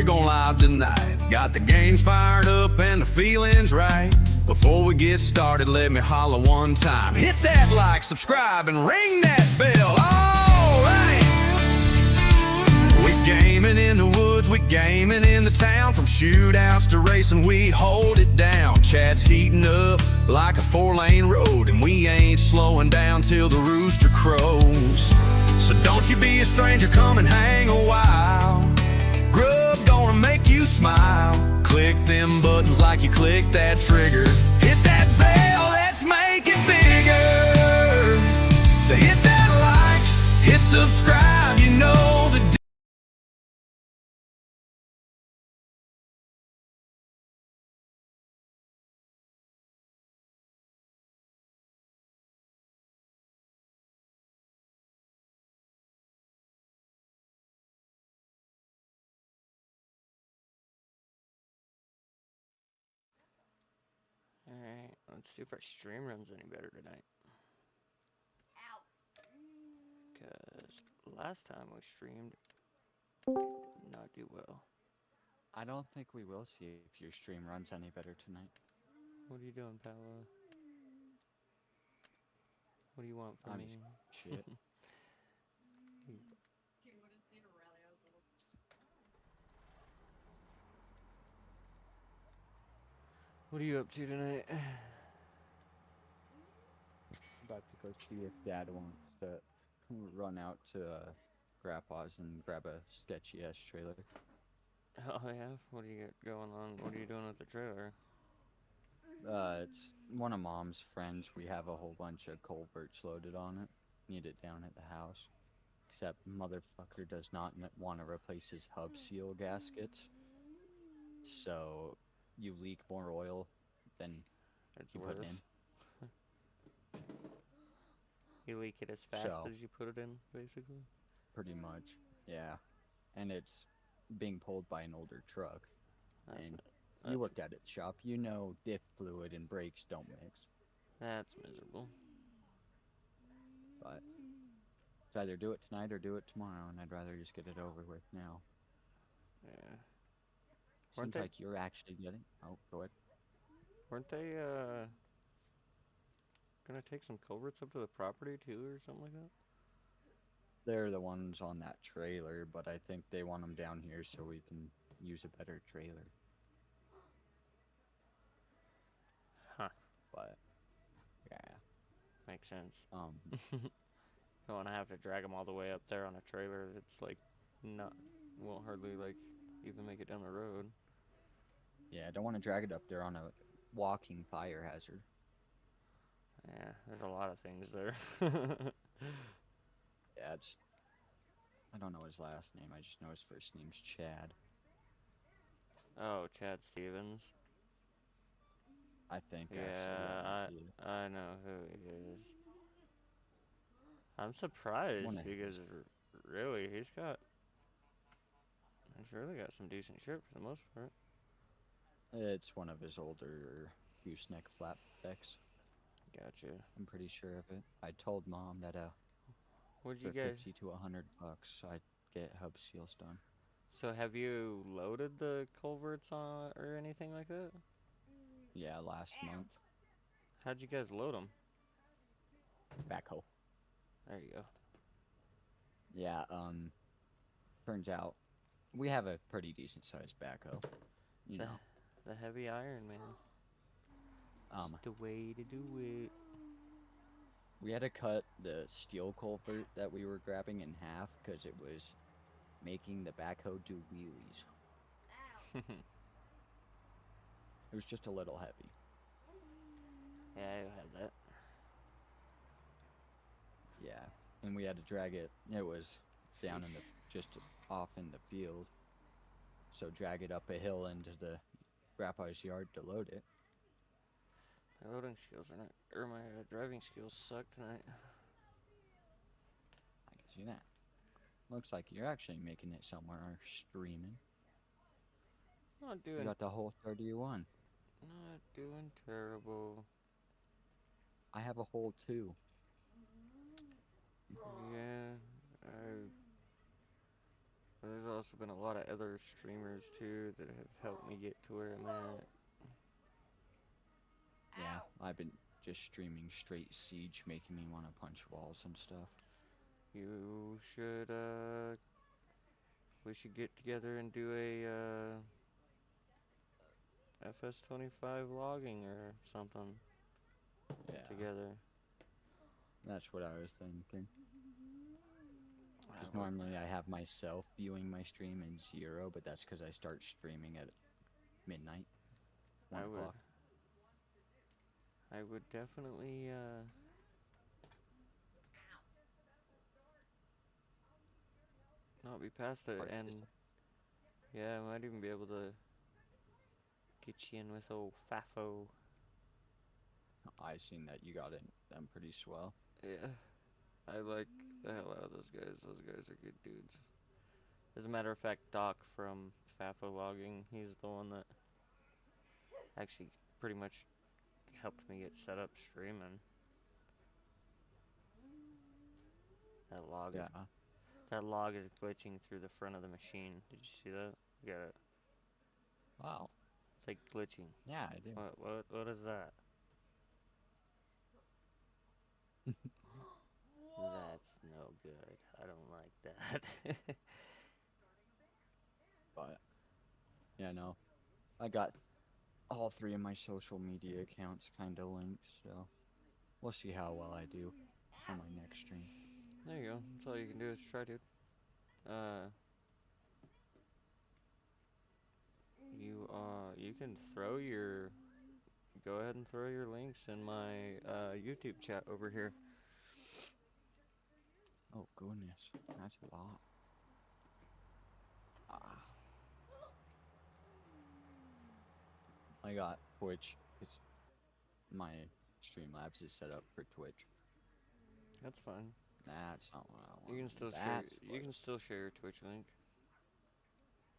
we're gonna live tonight. Got the games fired up and the feeling's right. Before we get started, let me holler one time. Hit that like, subscribe, and ring that bell. All right. We gaming in the woods, we gaming in the town. From shootouts to racing, we hold it down. Chat's heating up like a 4-lane road, and we ain't slowing down till the rooster crows. So don't you be a stranger, come and hang a while. Grub gonna make you smile. Click them buttons like you click that trigger. Hit that bell, let's make it bigger. So hit that like, hit subscribe, you know the Alright, let's see if our stream runs any better tonight. Because last time we streamed, it did not do well. I don't think we will see if your stream runs any better tonight. What are you doing, Paolo? What do you want from I'm me? just shit. What are you up to tonight? About to go see if Dad wants to run out to Grandpa's and grab a sketchy ass trailer. Oh yeah? What do you got going on? What are you doing with the trailer? It's one of Mom's friends. We have a whole bunch of culverts loaded on it. Need it down at the house. Except motherfucker does not want to replace his hub seal gaskets. So you leak more oil than It's you put worse. in. You leak it as fast So as you put it in, basically? pretty much, yeah. And it's being pulled by an older truck. That's And you that's worked at its shop, you know diff fluid and brakes don't mix. that's miserable. But it's either do it tonight or do it tomorrow, and I'd rather just get it over with now. Yeah. Weren't Seems they like you're actually getting. Oh, go ahead. weren't they gonna take some culverts up to the property too or something like that? They're the ones on that trailer, but I think they want them down here so we can use a better trailer. Huh. But yeah, Makes sense. um, Don't wanna have to drag them all the way up there on a trailer that's like not won't hardly like even make it down the road. yeah, I don't want to drag it up there on a walking fire hazard. Yeah, there's a lot of things there. Yeah, it's. I don't know his last name. I just know his first name's Chad. Oh, Chad Stevens. I think actually that might Yeah, be I know who he is. I'm surprised one of because his. really he's really got some decent shit for the most part. It's one of his older gooseneck flap decks. Gotcha. I'm pretty sure of it. I told Mom that What'd you for guys? 50 to 100 bucks, I'd get hub seals done. So have you loaded the culverts on or anything like that? Yeah, last month. How'd you guys load them? Backhoe. There you go. Yeah, turns out we have a pretty decent sized backhoe. You The know, the heavy iron man. It's um, the way to do it. we had to cut the steel culvert that we were grabbing in half because it was making the backhoe do wheelies. It was just a little heavy. Yeah, I had that. Yeah, and we had to drag it. It was down in the Sheesh. just off in the field, so drag it up a hill into the grandpa's yard to load it. My loading skills are not, or my driving skills suck tonight. I can see that. Looks like you're actually making it somewhere streaming. Not You doing, got the whole 31. not doing terrible. I have a whole 2. Yeah, I There's also been a lot of other streamers too that have helped me get to where I'm at. Yeah, I've been just streaming straight Siege, making me want to punch walls and stuff. You should we should get together and do a FS25 logging or something Yeah, together. that's what I was thinking. I Because would normally I have myself viewing my stream in 0, but that's because I start streaming at midnight, I 1 would o'clock. I would definitely not be past it, and Participate. yeah, I might even be able to get you in with old Fafo. I seen that you got in them pretty swell. Yeah, I like the hell out of those guys. Those guys are good dudes. As a matter of fact, Doc from Fafo Logging, he's the one that actually pretty much helped me get set up streaming. That log is Yeah. that log is glitching through the front of the machine. Did you see that? Yeah, Wow. it's like glitching. Yeah, I do. What is that? That's no good. I don't like that. But yeah, no. I got all 3 of my social media accounts kind of linked, so we'll see how well I do on my next stream. There you go. That's all you can do is try, dude. Uh, you can throw your go ahead and throw your links in my YouTube chat over here. Oh goodness, that's a lot. Ah, I got Twitch because my Streamlabs is set up for Twitch. That's fine. That's not what I You can wanted. still share. That's You what can still share your Twitch link.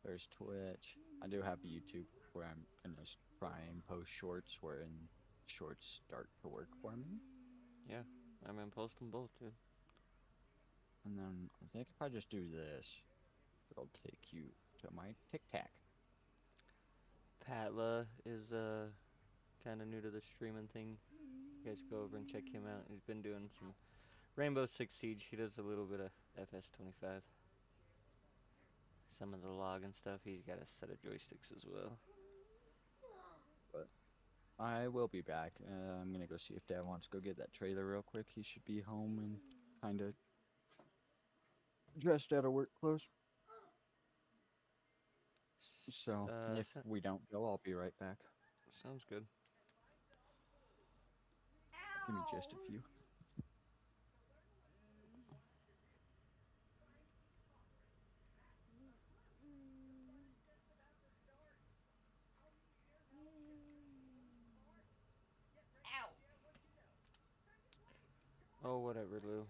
there's Twitch. I do have YouTube where I'm gonna try and post shorts wherein shorts start to work for me. Yeah, I mean post them both, dude. And then I think if I just do this, it'll take you to my Tic Tac. Patla is kind of new to the streaming thing. You guys go over and check him out. He's been doing some Rainbow Six Siege. He does a little bit of FS25. Some of the log and stuff. He's got a set of joysticks as well. But I will be back. I'm gonna go see if Dad wants to go get that trailer real quick. He should be home and kind of dressed out of work clothes. So if we don't go, I'll be right back. Sounds good. Give me just a few. Oh, whatever, Lou.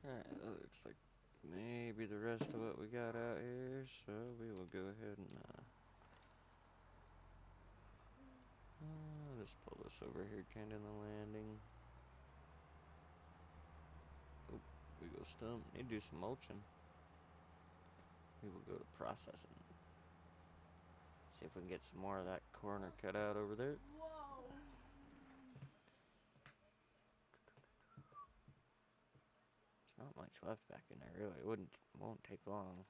Alright, that looks like maybe the rest of what we got out here, so we will go ahead and just pull this over here kind of in the landing. Oop, we go stump. Need to do some mulching. We will go to processing. See if we can get some more of that corner cut out over there. There's not much left back in there, really. Won't take long.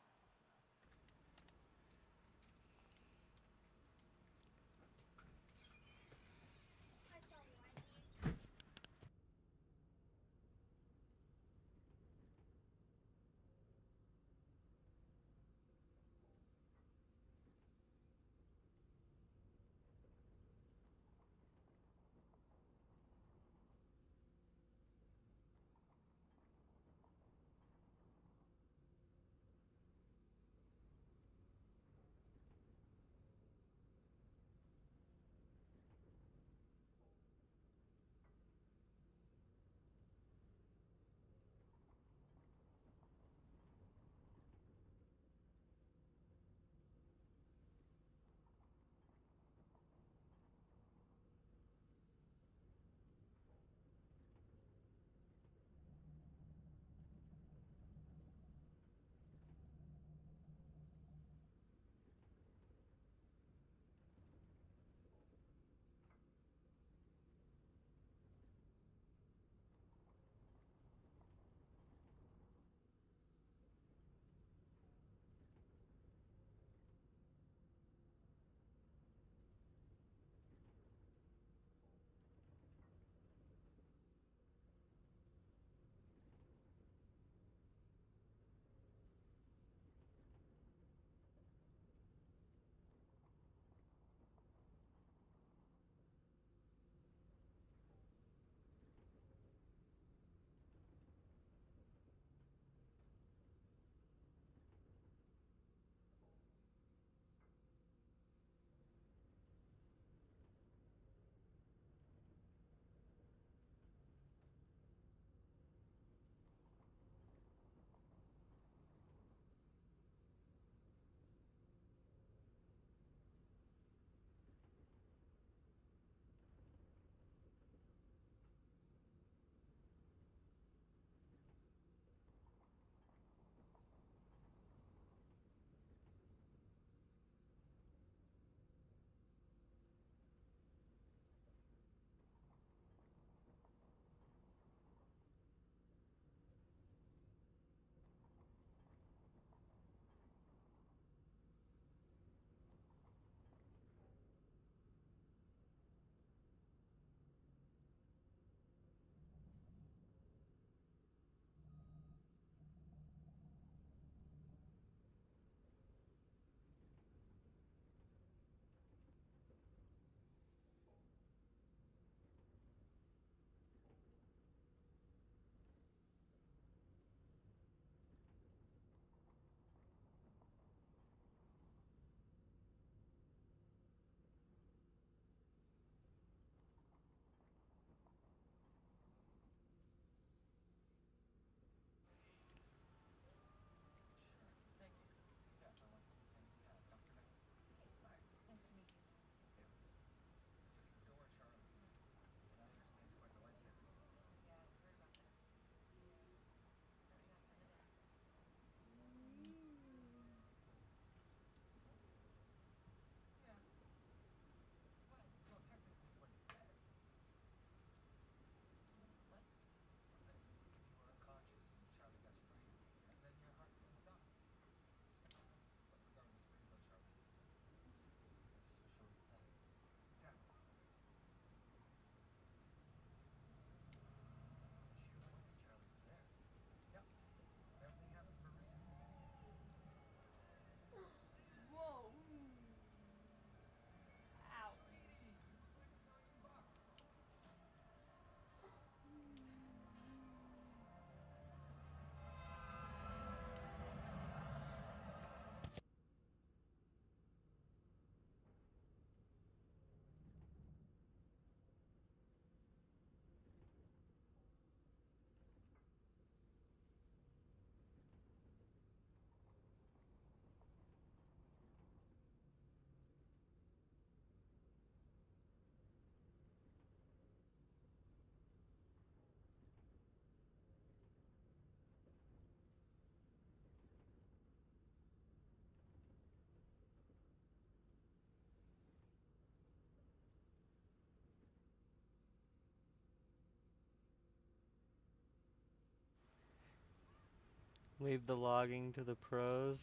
Leave the logging to the pros.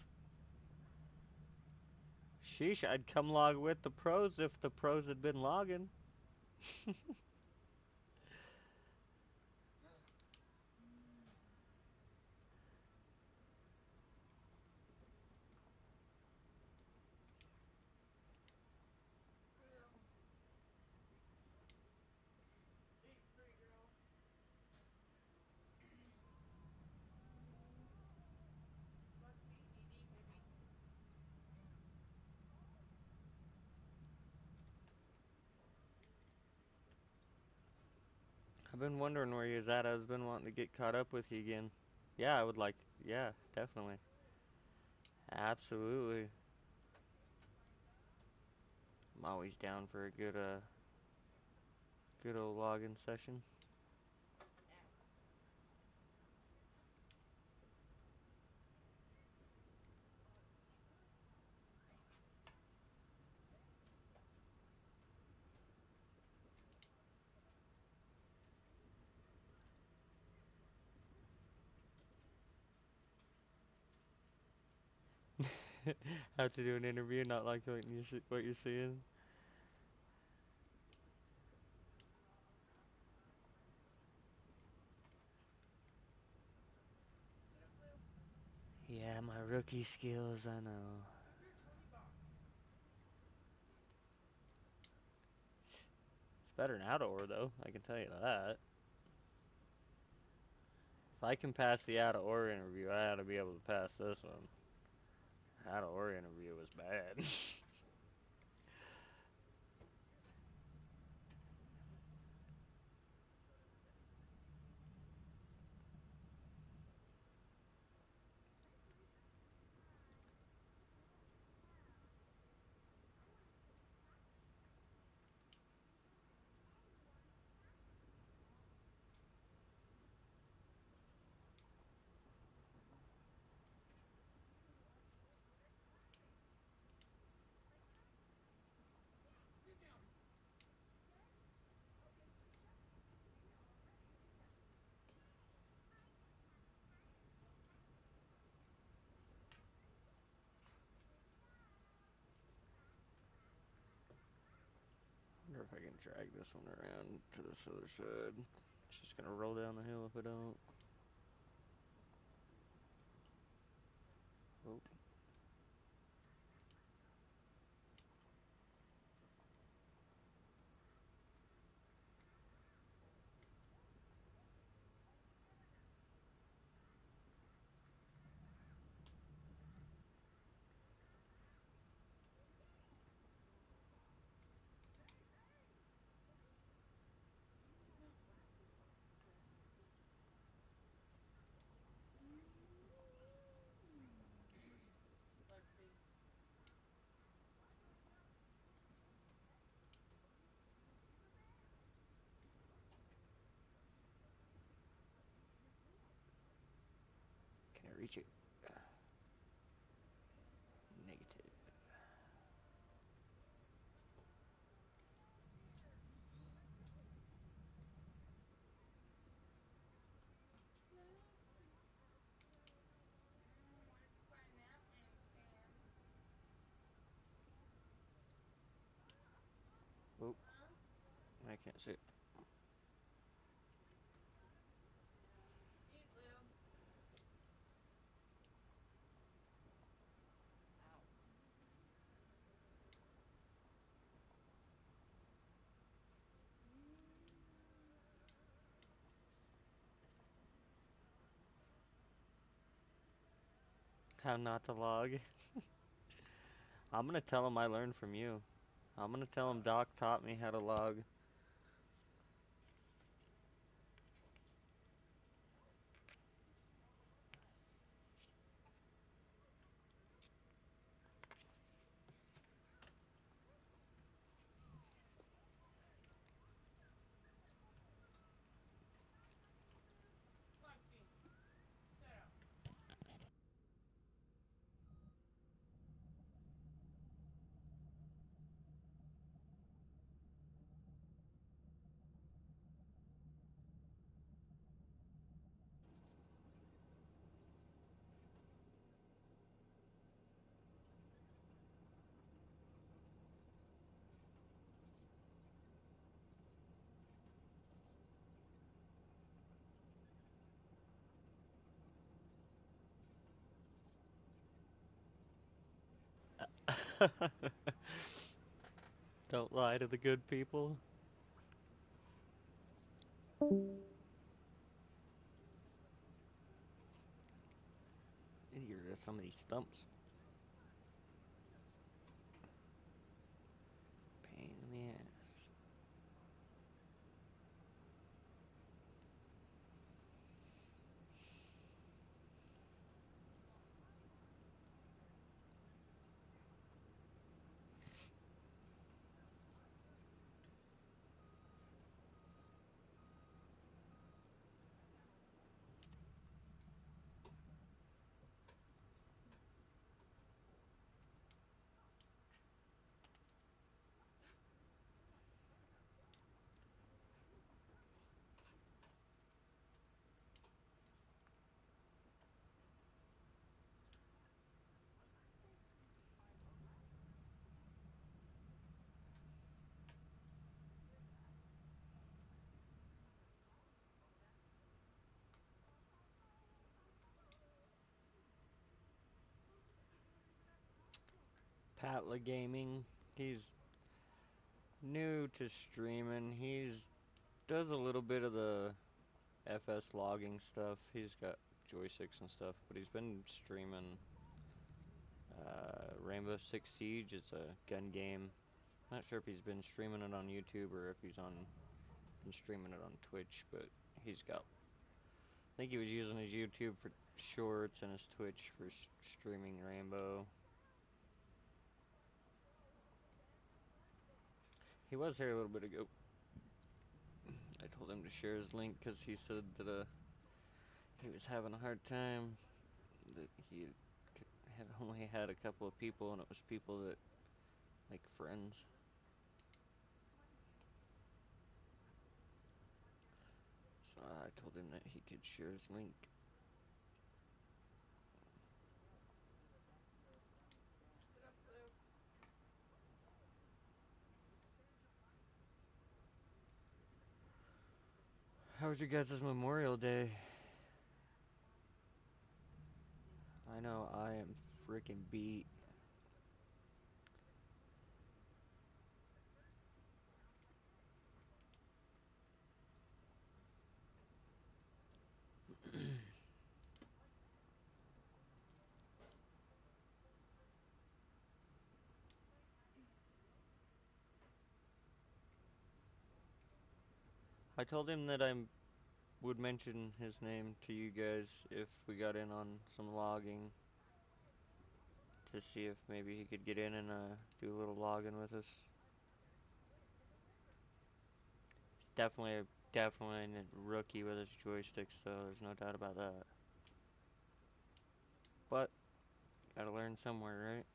Sheesh, I'd come log with the pros if the pros had been logging. I've been wondering where he was at. I've been wanting to get caught up with you again. Yeah, I would like. Yeah, definitely. Absolutely. I'm always down for a good old login session. Have to do an interview, not like what you're seeing. Yeah, my rookie skills, I know. It's better than outdoor though, I can tell you that. If I can pass the out of or interview, I ought to be able to pass this one. Out of or interview was bad. Wonder if I can drag this one around to this other side. It's just gonna roll down the hill if I don't. Oh, can I reach it? Negative. Oh, I can't see it. How not to log. I'm gonna tell him I learned from you. I'm gonna tell him Doc taught me how to log. Don't lie to the good people. You're at so many stumps. Pain in the ass. Patla Gaming. He's new to streaming. He's does a little bit of the FS logging stuff. He's got joysticks and stuff, but he's been streaming Rainbow Six Siege. It's a gun game. Not sure if he's been streaming it on YouTube or if he's been streaming it on Twitch, but he's got. I think he was using his YouTube for shorts and his Twitch for streaming Rainbow. He was here a little bit ago. I told him to share his link because he said that he was having a hard time. That he had only had a couple of people, and it was people that like friends. So I told him that he could share his link. How was your guys' Memorial Day? I know I am freaking beat. I told him that I would mention his name to you guys if we got in on some logging to see if maybe he could get in and do a little logging with us. He's definitely a rookie with his joysticks, though. There's no doubt about that. But gotta learn somewhere, right?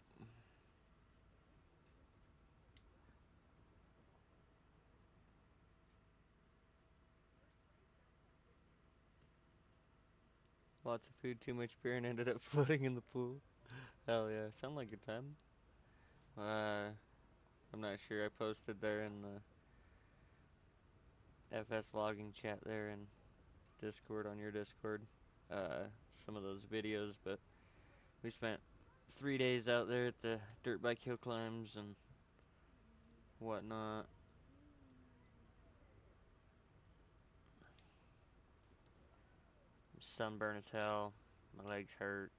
Lots of food, too much beer, and ended up floating in the pool. Hell yeah, sound like a time. I'm not sure. I posted there in the FS logging chat there in Discord on your Discord. Some of those videos, but we spent 3 days out there at the dirt bike hill climbs and whatnot. Sunburn as hell. My legs hurt.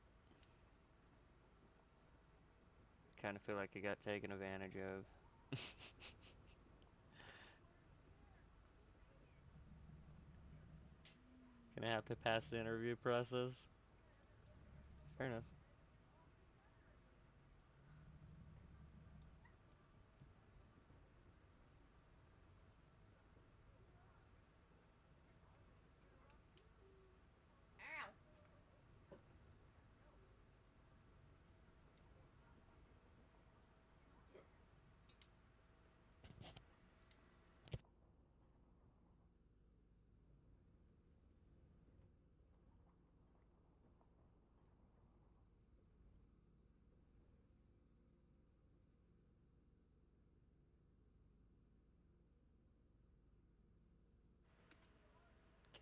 Kind of feel like I got taken advantage of. Gonna have to pass the interview process. Fair enough.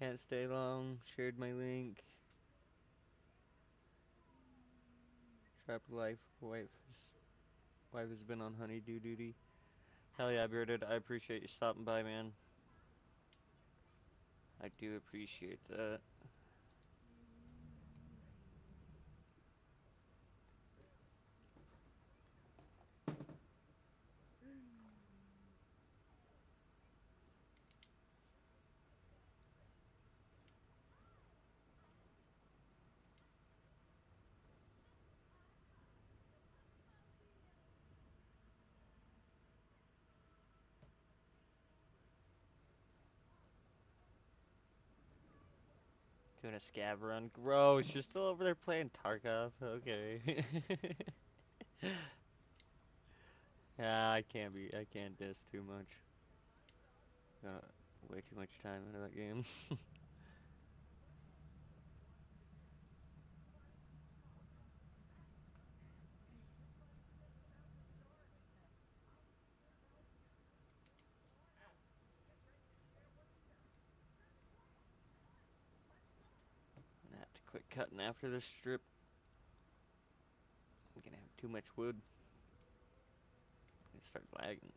Can't stay long. Shared my link. Trapped life. Wife. Wife has been on honeydew duty. Hell yeah, Bearded. I appreciate you stopping by, man. I do appreciate that. Doing a scab run. Gross. You're still over there playing Tarkov. Okay. Yeah, I can't diss too much. Got way too much time into that game. I have to quit cutting after this strip. I'm gonna have too much wood. Gonna start lagging.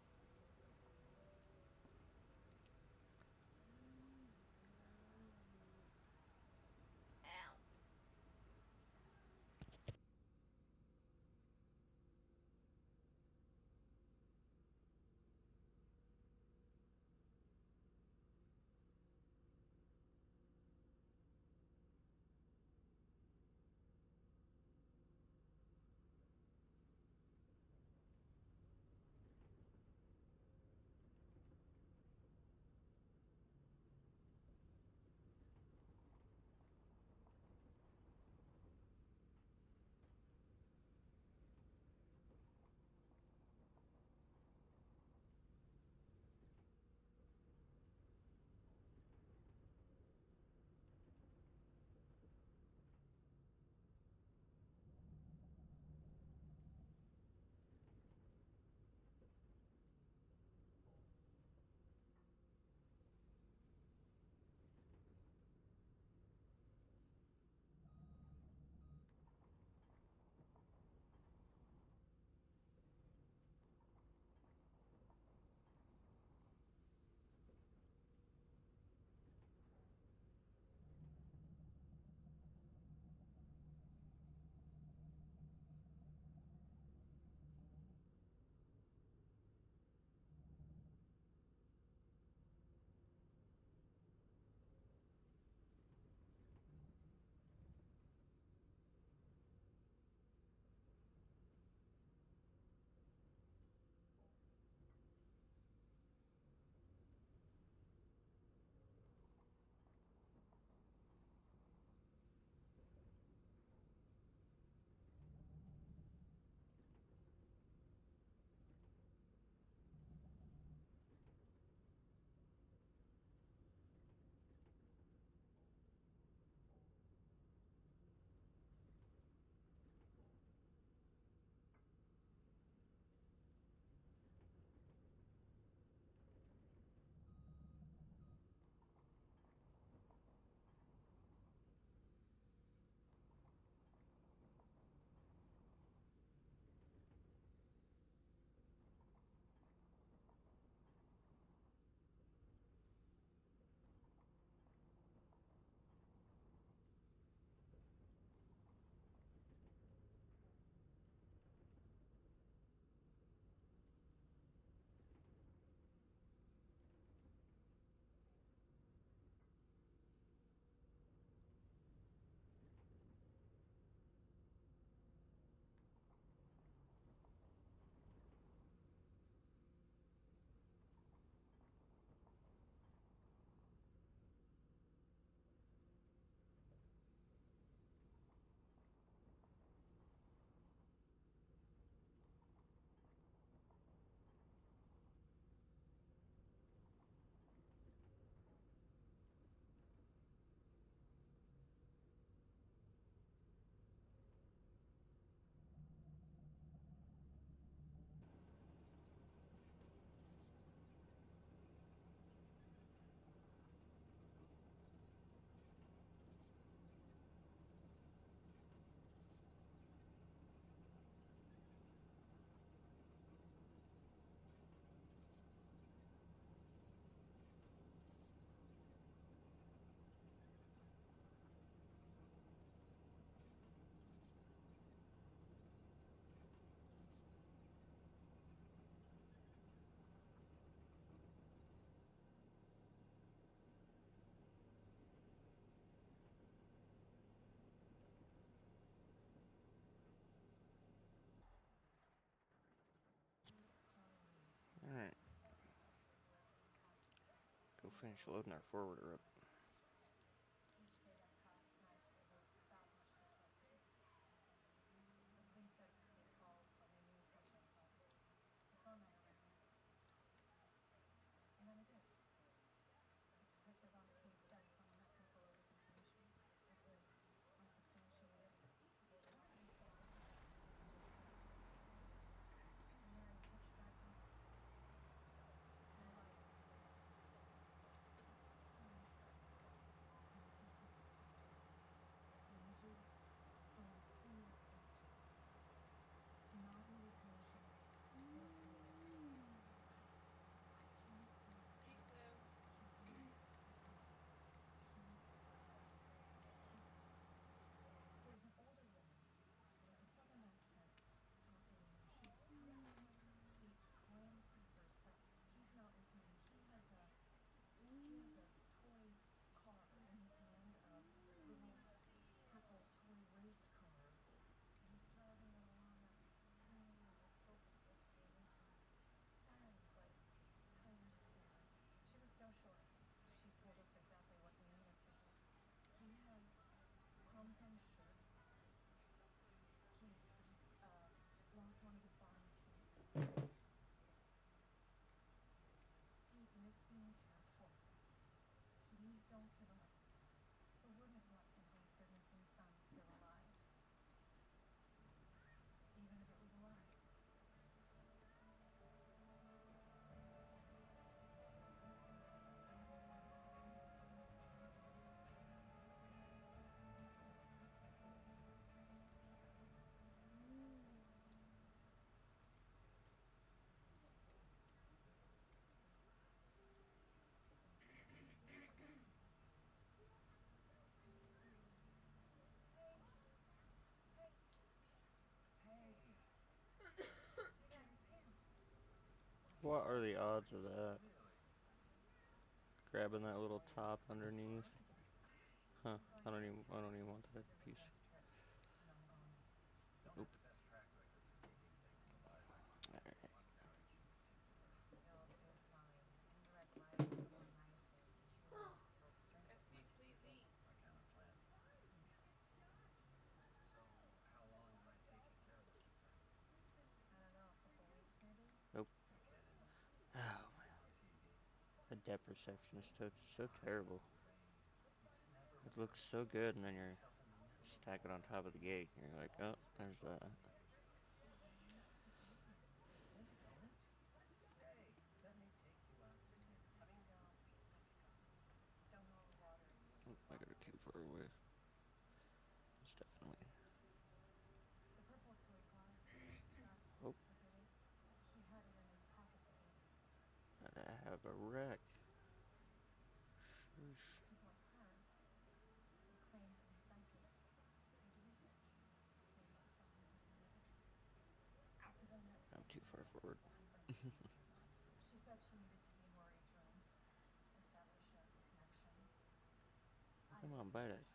finish loading our forwarder up. Igloo. What are the odds of that? Grabbing that little top underneath. Huh. I don't even want that piece. Nope. Alright. That's so sleazy. Nope. Oh man. The depth perception is so terrible. It looks so good, and then you're stack it on top of the gate, and you're like, oh, there's that. Oh, I got it too far away. It's definitely. Oh, gotta have a wreck. Sheesh. I'm too far forward. Come on, bite it.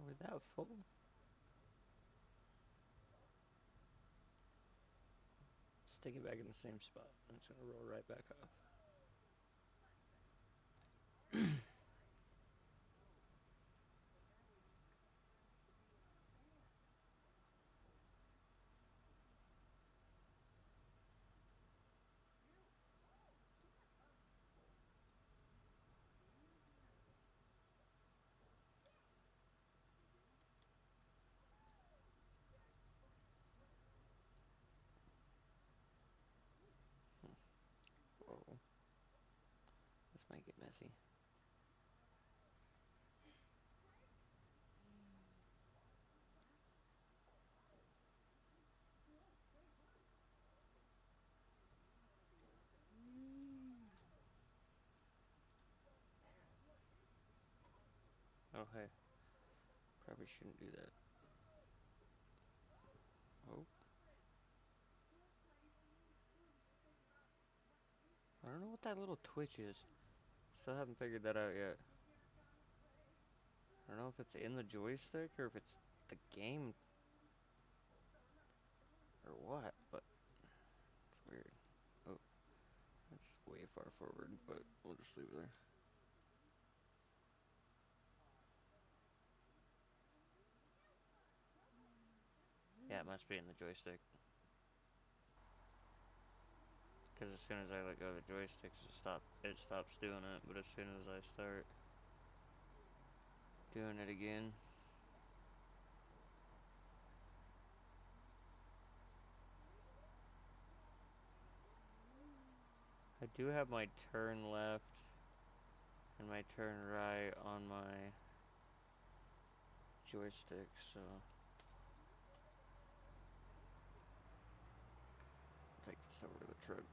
We're that full. Stick it back in the same spot. And it's gonna roll right back off. Whoa. This might get messy. Oh, hey. Probably shouldn't do that. Oh. I don't know what that little twitch is. Still haven't figured that out yet. I don't know if it's in the joystick or if it's the game or what, but it's weird. Oh, that's way far forward, but we'll just leave it there. Yeah, it must be in the joystick. Because as soon as I let go of the joysticks, it stops doing it, but as soon as I start doing it again, I do have my turn left and my turn right on my joystick, so I'll take this over to the truck.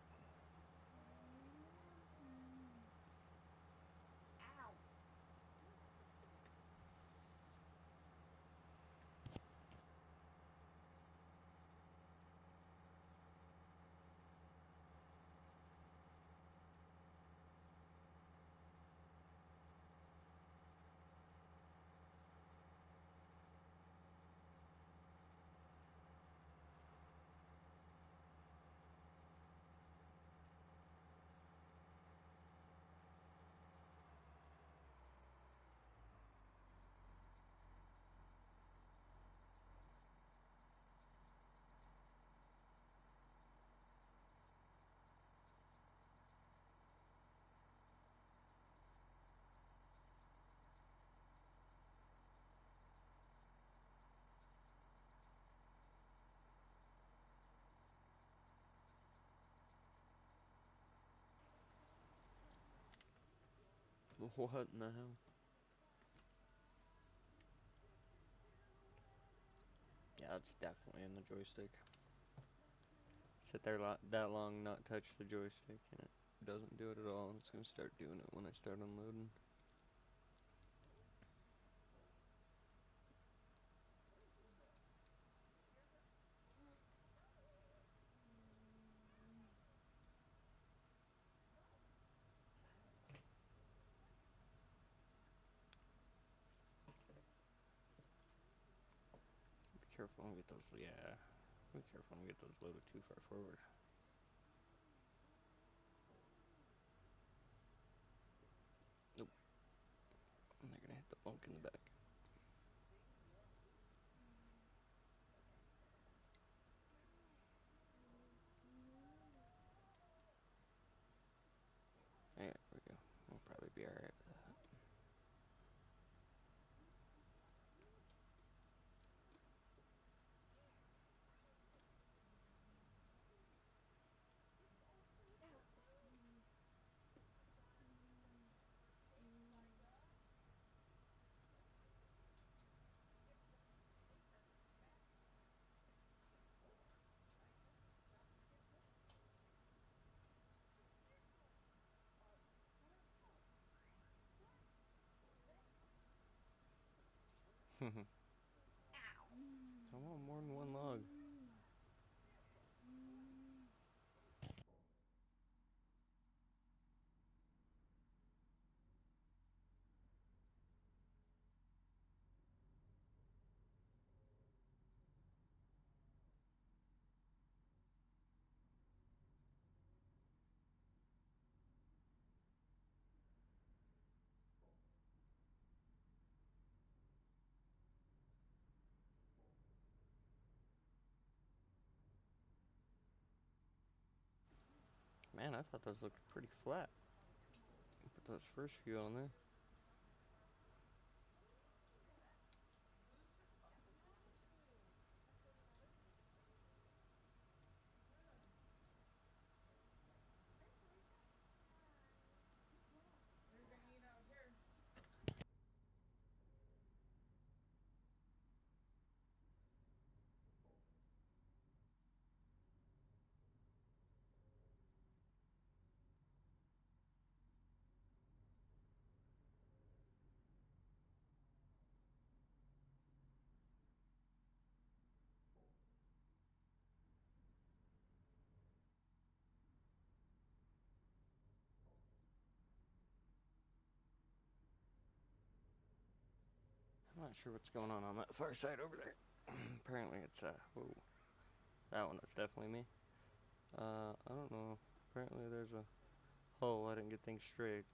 What in the hell? Yeah, it's definitely in the joystick. Sit there that long, not touch the joystick, and it doesn't do it at all. It's gonna start doing it when I start unloading. Be careful and get those, yeah. Be careful and get those loaded too far forward. Nope. And they're gonna hit the bunk in the back. There we go. We'll probably be alright with that. I want more than one log. Man, I thought those looked pretty flat. Put those first few on there. What are you gonna eat out here? I'm not sure what's going on that far side over there. Apparently it's whoa, that one. That's definitely me. I don't know. Apparently there's a hole. I didn't get things straight.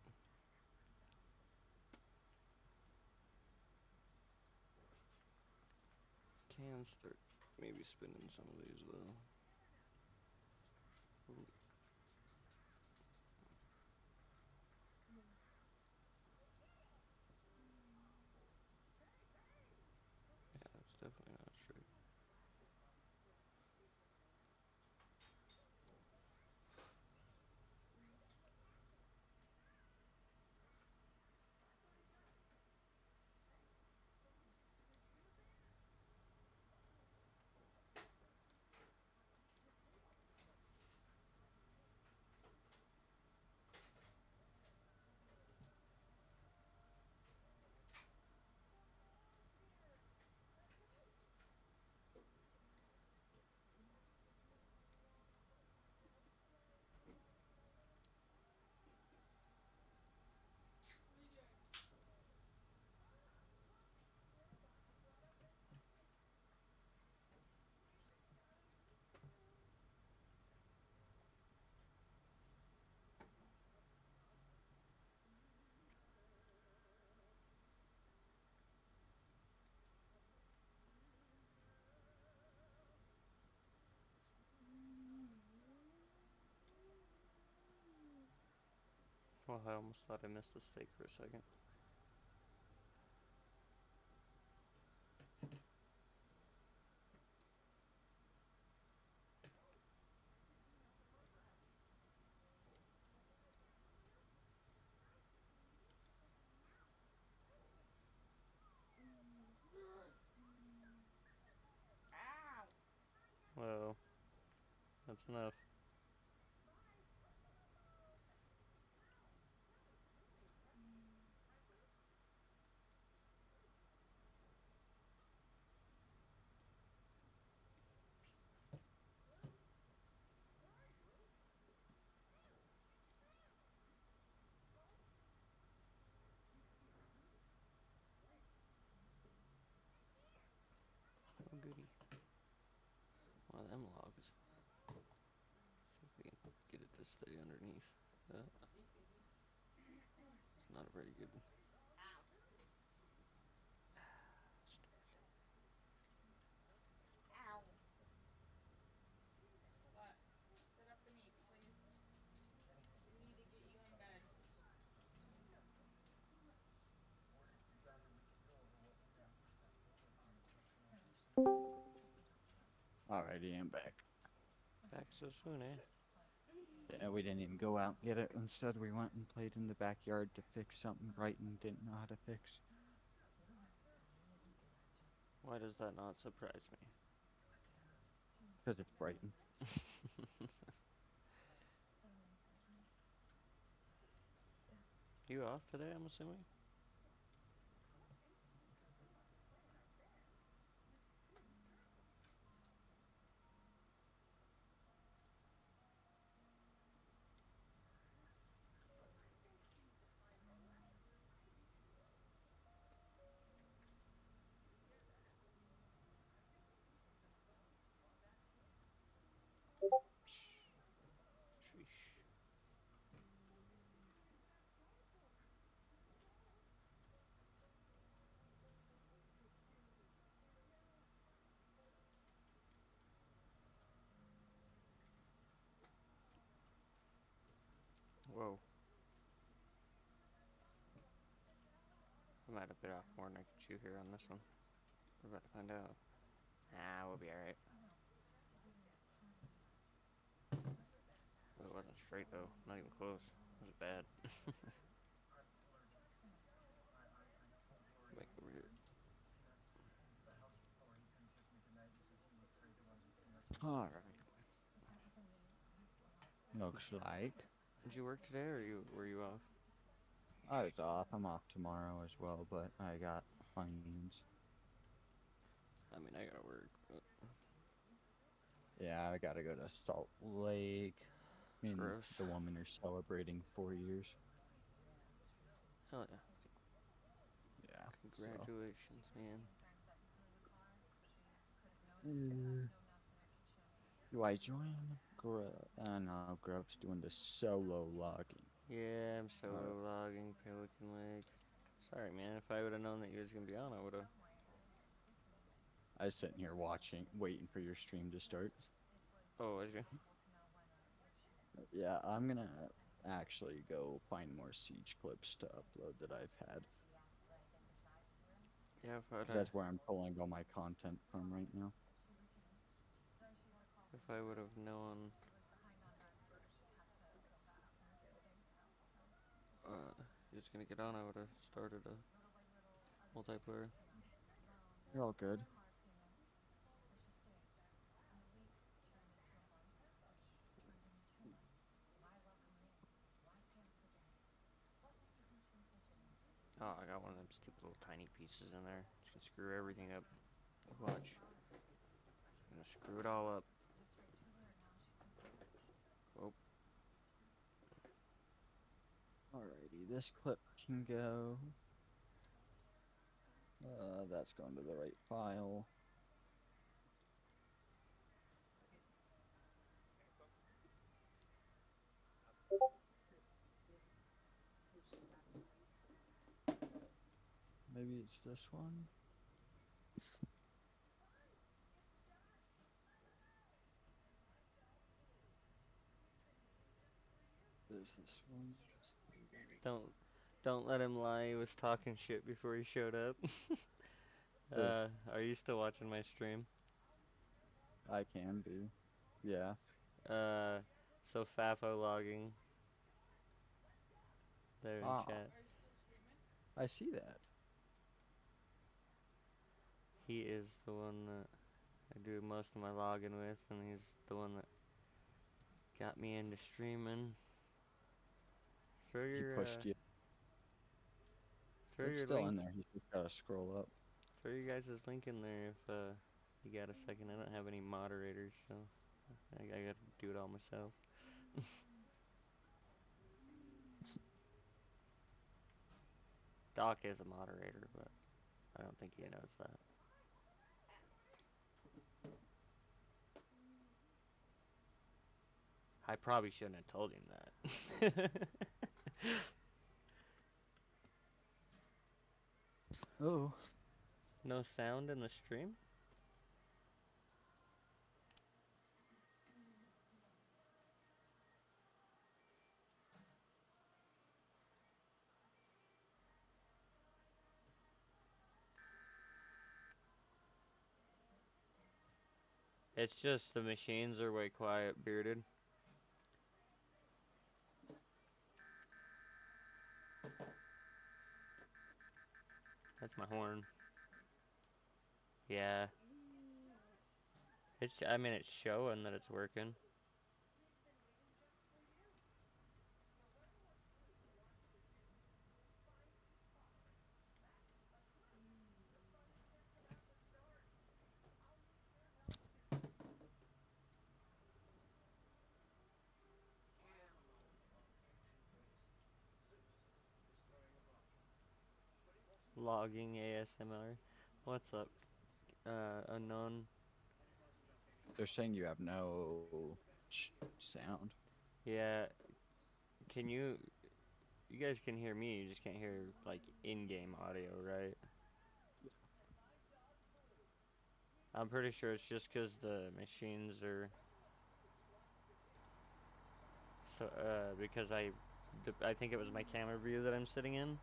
Can start maybe spinning some of these though. Ooh. Yeah, that's definitely not straight. What are you doing? Well, I almost thought I missed the steak for a second. Ow! Well, that's enough. Oh goody. One of them logs. See if we can get it to stay underneath. It's not a very good Ow! stand. Ow! What? Sit up and eat, please. We need to get you in bed. Alrighty, I'm back. Back so soon, eh? Yeah, we didn't even go out and get it. Instead, we went and played in the backyard to fix something Brighton didn't know how to fix. Why does that not surprise me? Because it's Brighton. You off today, I'm assuming? Sheesh. Whoa. I might have bit off more than I could chew here on this one. We're about to find out. Ah, we'll be alright. Oh, it wasn't straight though. Not even close. It was bad. Back over here. All right. Looks like Did you work today or were you off? I was off. I'm off tomorrow as well, but I got plans. I mean, I gotta work, but Yeah, I gotta go to Salt Lake. Me and gross. the woman are celebrating 4 years. Hell yeah. Yeah, so. Congratulations, man. Do I join Grub? No, Grub's doing the solo logging. Yeah, I'm All right. solo logging Pelican Lake. Sorry, man. If I would have known that you was gonna be on, I would have. I was sitting here watching, waiting for your stream to start. Oh, was you? Yeah, I'm gonna actually go find more Siege clips to upload that I've had. Yeah, if I'd 'Cause have, that's where I'm pulling all my content from right now. if I would have known, you was gonna get on, I would have started a multiplayer. You're all good. Oh, I got one of them stupid little tiny pieces in there. It's gonna screw everything up. Watch. Gonna screw it all up. Oh, Alrighty, this clip can go. That's going to the right file. Maybe it's this one. There's this one. don't, don't let him lie. He was talking shit before he showed up. Oh, Are you still watching my stream? I can be. Yeah. Uh, so Fafo logging there in Ah, chat. I see that. He is the one that I do most of my logging with, and he's the one that got me into streaming. Throw He your pushed you. throw It's your still link, in there. He's just gotta scroll up. throw your guys' link in there if you got a second. I don't have any moderators, so I gotta do it all myself. Doc is a moderator, but I don't think he knows that. I probably shouldn't have told him that. Oh. No sound in the stream? It's just the machines are way quiet, bearded. That's my horn. Yeah. I mean, it's showing that it's working. Logging ASMR. What's up, unknown? They're saying you have no sound. Yeah, can you? You guys can hear me. You just can't hear like in-game audio, right? I'm pretty sure it's just because the machines are so. Because I think it was my camera view that I'm sitting in.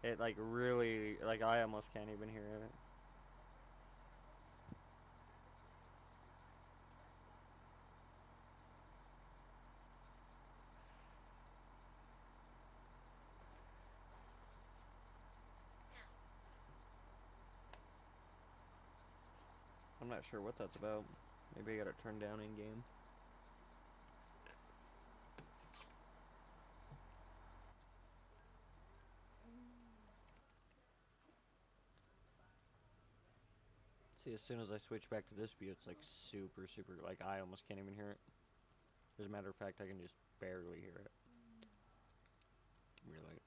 It like really like I almost can't even hear it. I'm not sure what that's about. Maybe I got it turned down in game. See, as soon as I switch back to this view, it's like super, super, like I almost can't even hear it. As a matter of fact, I can just barely hear it. Really.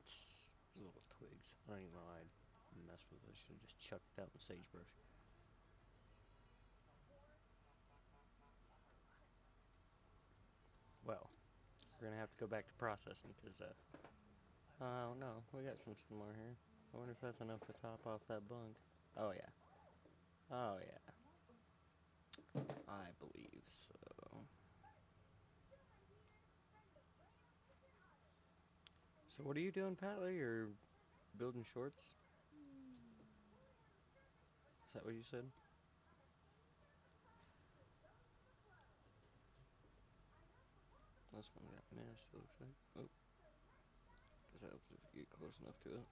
These little twigs. I don't even know why I messed with it. I should have just chucked it out in sagebrush. Well, we're gonna have to go back to processing, because, oh no, we got some more here. I wonder if that's enough to top off that bunk. Oh yeah. Oh yeah. I believe so. So what are you doing, Patley? You're building shorts? Is that what you said? This one got missed, it looks like. Oh, guess that helps if you get close enough to it.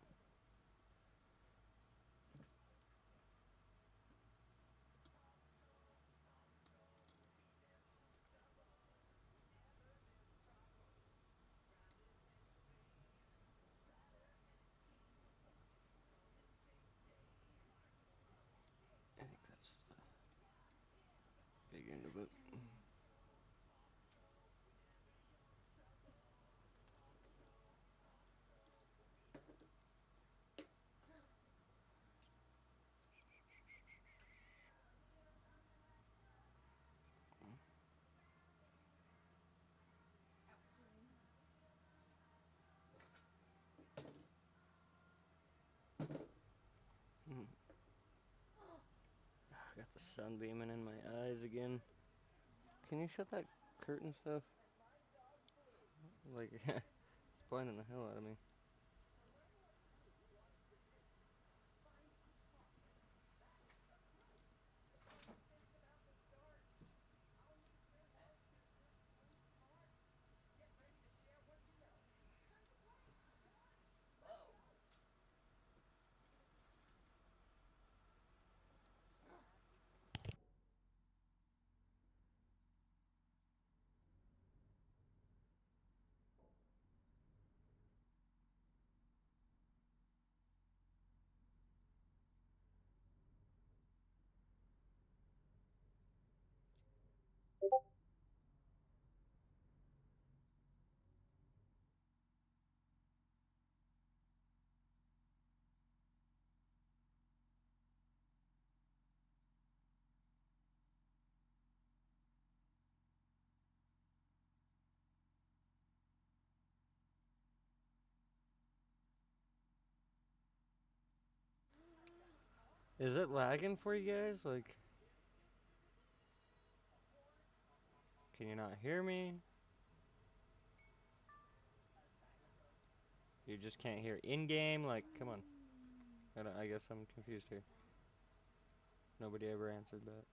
I think that's the big end of it. Mm. Got the sun beaming in my eyes again. Can you shut that curtain stuff? Like, it's blinding the hell out of me. Is it lagging for you guys? Like, can you not hear me? You just can't hear in-game? Like, come on. I guess I'm confused here. Nobody ever answered that.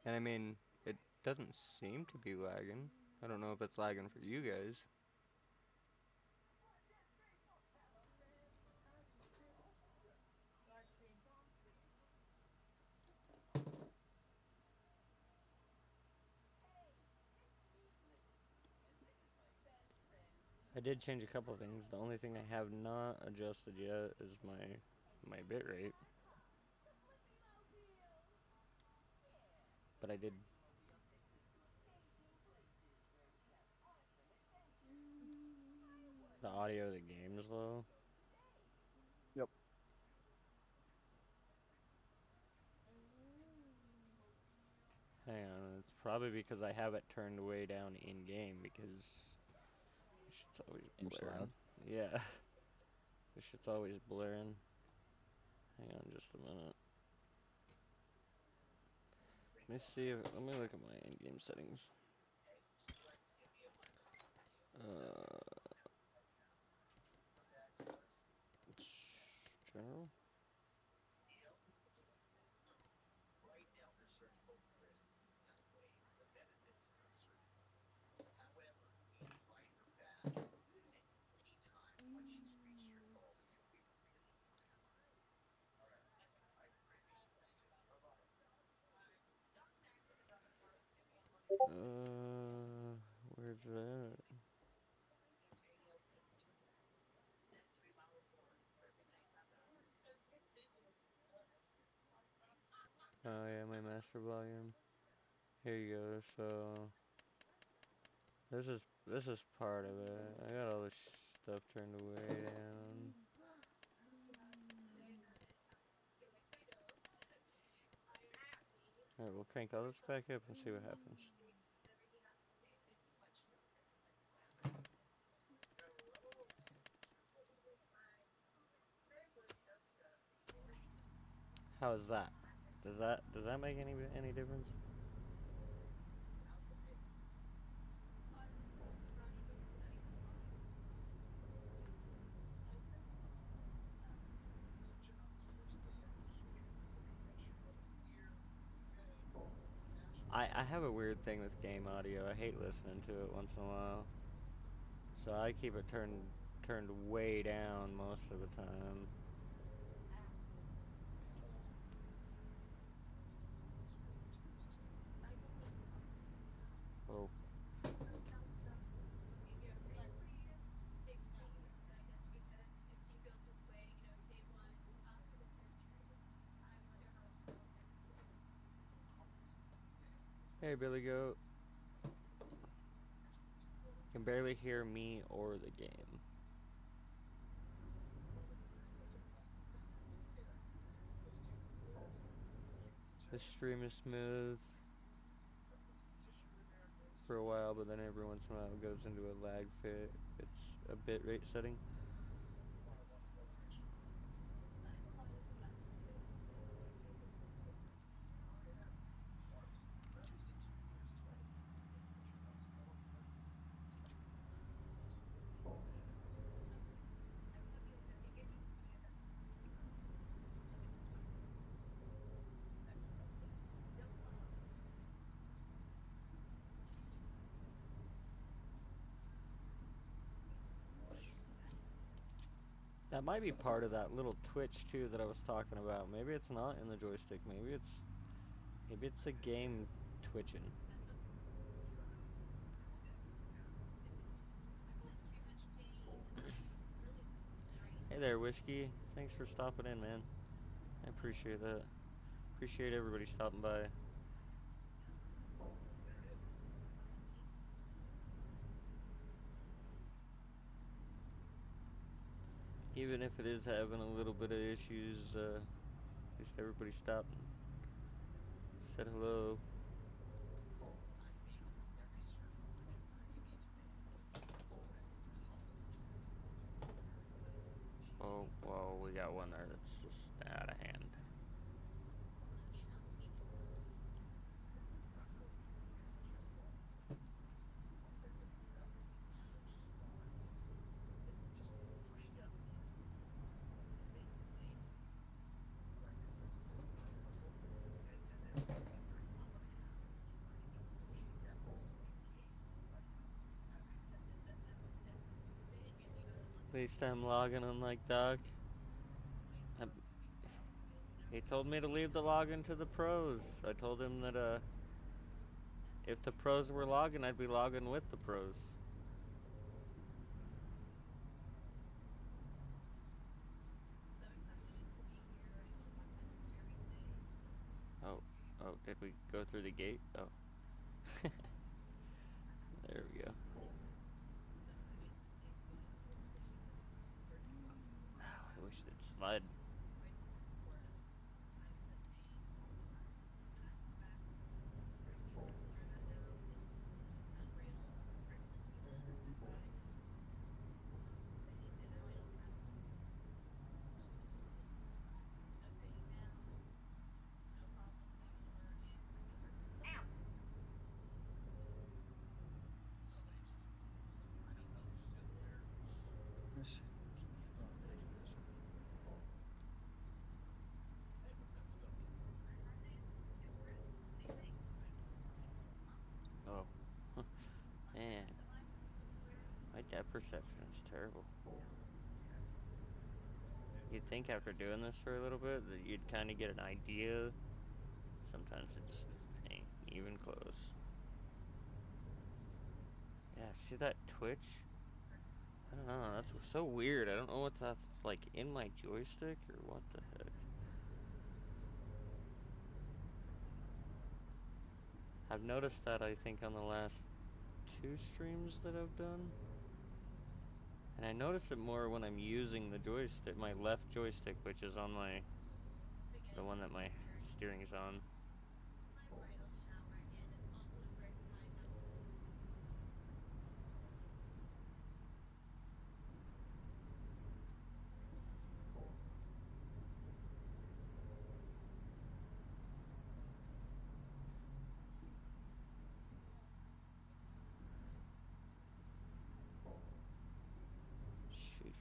And I mean, it doesn't seem to be lagging. I don't know if it's lagging for you guys. I did change a couple things. The only thing I have not adjusted yet is my bitrate. But I did. The audio of the game is low. Yep. Hang on, it's probably because I have it turned way down in game because it's always It's blaring. loud. Yeah. This shit's always blurring. Hang on just a minute. Let me see if, let me look at my in-game settings. Uh, General? Where's that? Oh yeah, my master volume. Here you go. So this is part of it. I got all this stuff turned way down. Alright, we'll crank all this back up and see what happens. How is that? Does that make any difference? I have a weird thing with game audio. I hate listening to it once in a while. So I keep it turned way down most of the time. Oh, hey Billy Goat. Can barely hear me or the game. The stream is smooth for a while, but then every once in a while it goes into a lag fit. It's a bitrate setting. That might be part of that little twitch too that I was talking about. Maybe it's not in the joystick. Maybe it's the game twitching. Hey there, Whiskey. Thanks for stopping in, man. I appreciate that. Appreciate everybody stopping by. Even if it is having a little bit of issues, at least everybody stopped and said hello. Oh, well, we got one there that's just out of hand. At least I'm logging unlike Doc. I, he told me to leave the login to the pros. I told him that if the pros were logging, I'd be logging with the pros. Oh, oh, did we go through the gate? Oh, there we go. I wish they'd slide. Press the key. Oh, there it is. Oh, man, my depth perception is terrible. You'd think after doing this for a little bit that you'd kind of get an idea. Sometimes it just ain't even close. Yeah, see that twitch? I don't know, that's so weird. I don't know what that's like in my joystick or what the heck. I've noticed that I think on the last 2 streams that I've done. And I notice it more when I'm using the joystick, my left joystick, which is on the one that my steering's on. Sheesh.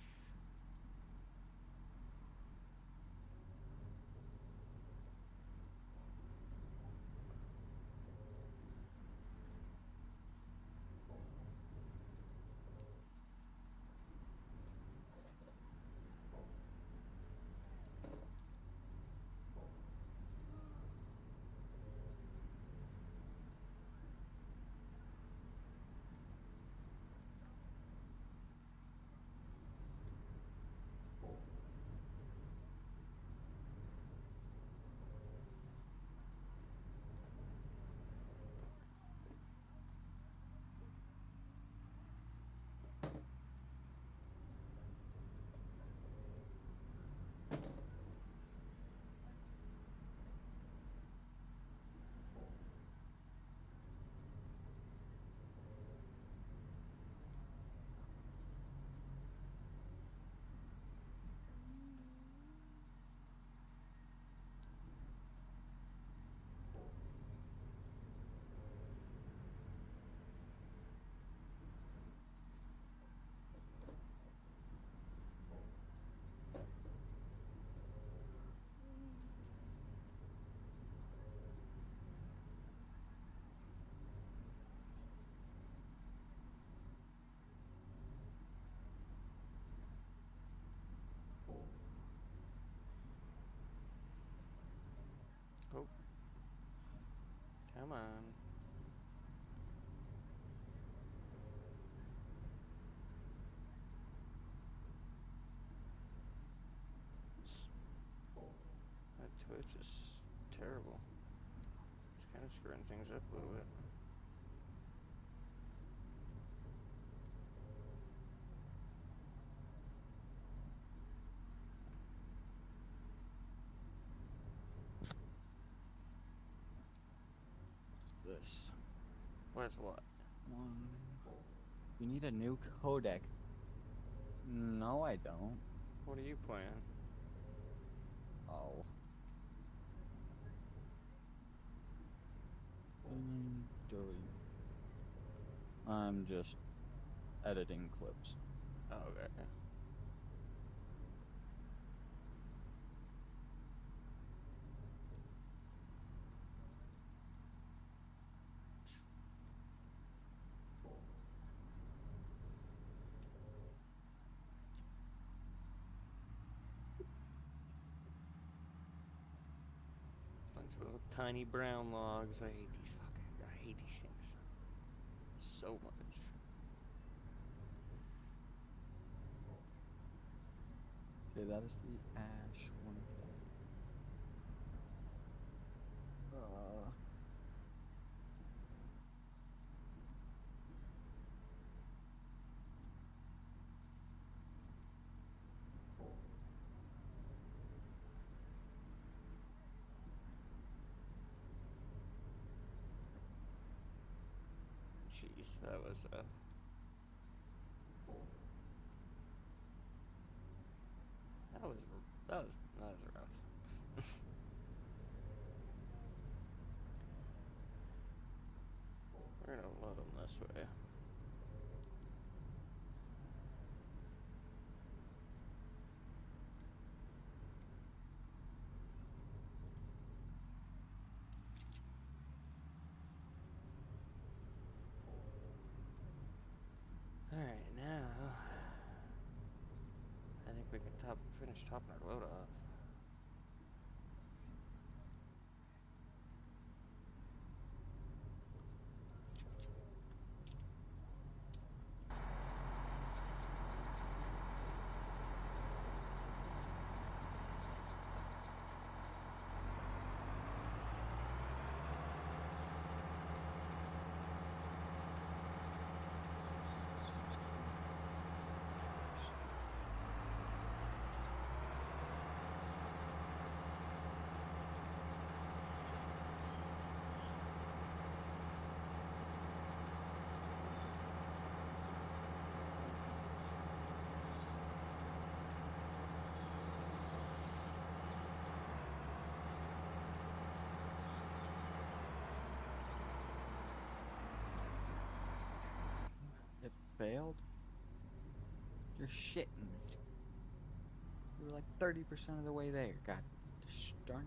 Oh, come on. That twitch is terrible. It's kind of screwing things up a little bit. What's this? What's what? You need a new codec. No, I don't. What are you playing? Oh. Delete. I'm just editing clips. Oh, okay. Bunch of little tiny brown logs. I hate these fucking. I hate these things so much. Okay, that is the ash one. Jeez, that was that was that was rough. We're gonna load them this way. Alright, now I think we can finish topping our load off. It failed? You're shitting me. You were like 30% of the way there. God darn it.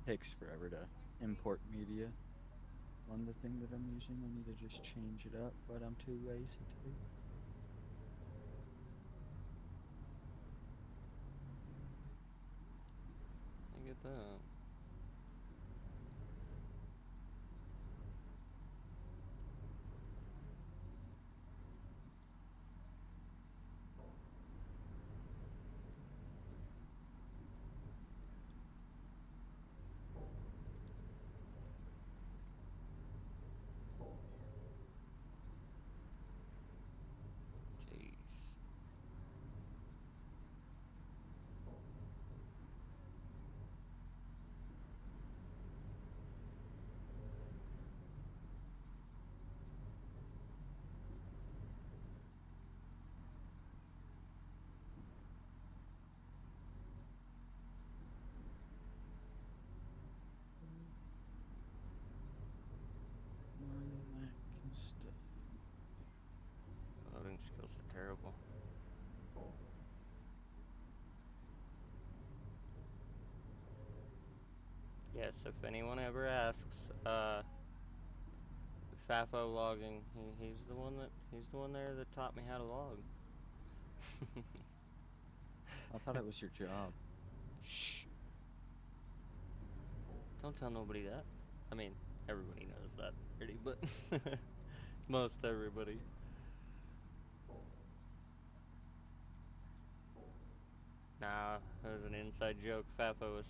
Takes forever to import media on the thing that I'm using. I need to just change it up, but I'm too lazy to. I get that. Jeez. That can still. Loading skills are terrible. Yes, if anyone ever asks, Fafo logging, he's the one there that taught me how to log. I thought it was your job. Shh. Don't tell nobody that. I mean, everybody knows that already, but most everybody. Nah, it was an inside joke. Fafo was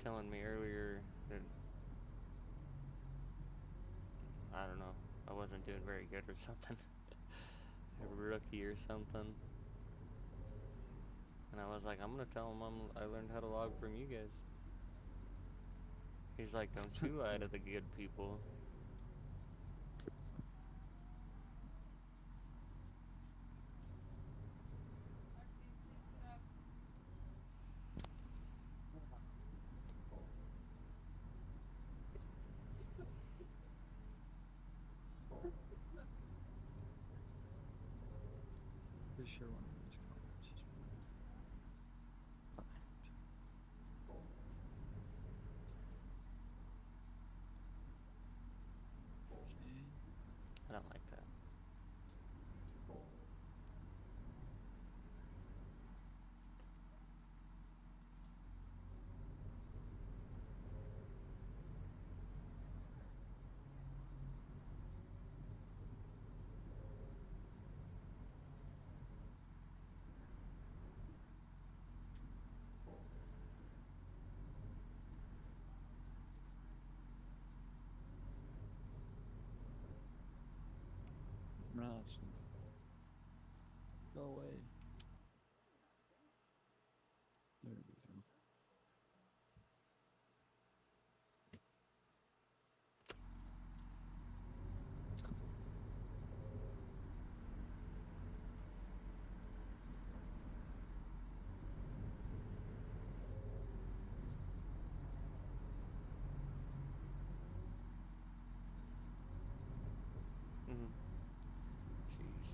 telling me earlier that I don't know, I wasn't doing very good or something. A rookie or something. And I was like, I'm gonna tell him I learned how to log from you guys. He's like, don't you lie to the good people. Roxy, please sit up. Pretty sure one of these comments is mine. Find. Okay. I don't like that. No, it's not. Go away. There we go. Mhm. Jeez.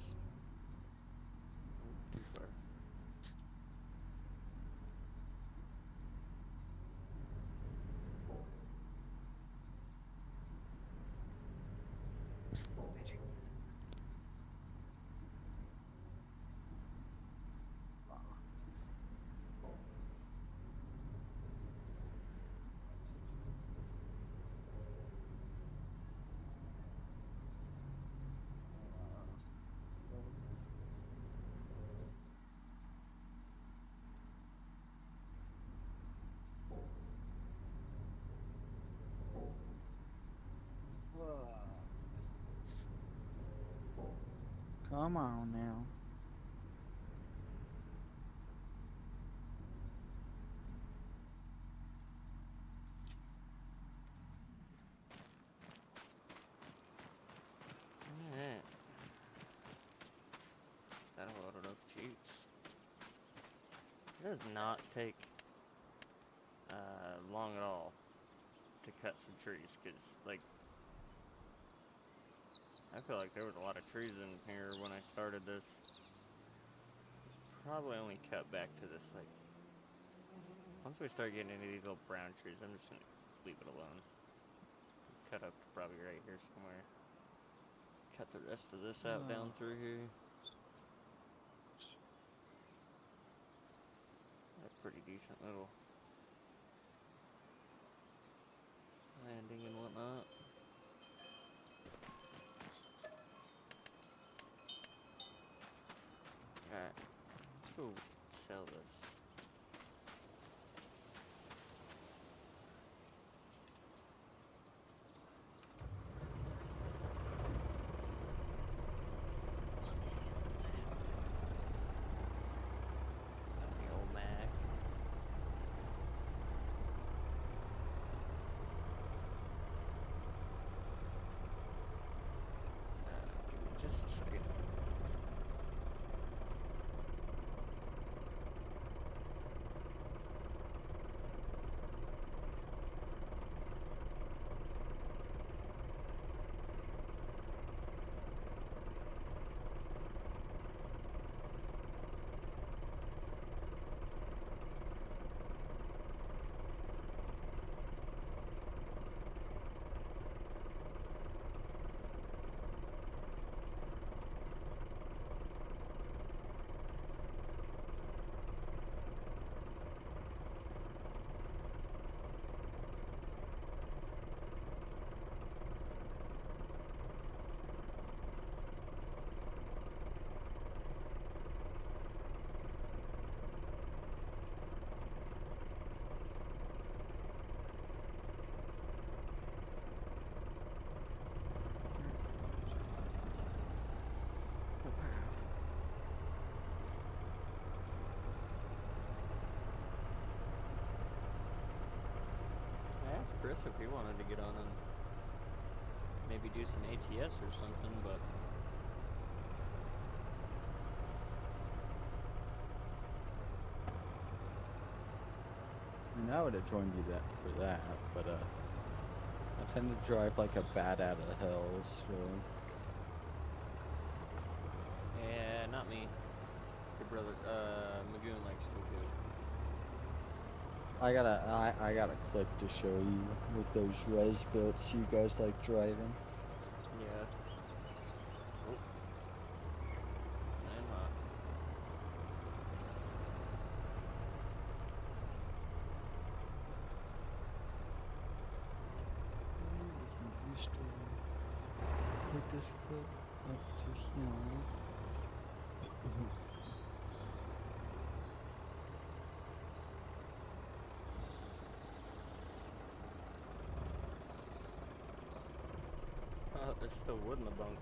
Come on now. Alright. That'll load enough juice. It does not take long at all to cut some trees, because, like, I feel like there was a lot of trees in here when I started this. Probably only cut back to this, like, once we start getting into these little brown trees, I'm just gonna leave it alone. Cut up to probably right here somewhere. Cut the rest of this out down through here. A pretty decent little landing and whatnot. Alright, let's go sell this. The old Mac. Give me just a second. I asked Chris if he wanted to get on and maybe do some ATS or something, but I mean, I would have joined you for that, but I tend to drive like a bat out of hell, so yeah, not me. Your brother, Magoon likes to too. I got a clip to show you with those res builts you guys like driving. Yeah. Oh. I'm not. We used to put this clip up to here. Oh, there's still wood in the bunk.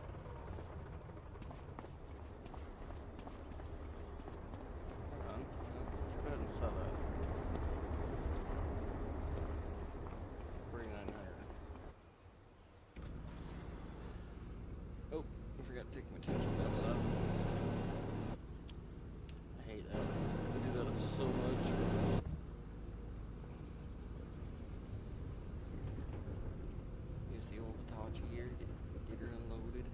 Hold on. Let's go ahead and sell that. 4,900. Oh, I forgot to take my tension belts off. I hate that. I do that so much. Use the old Hitachi here, get her unloaded.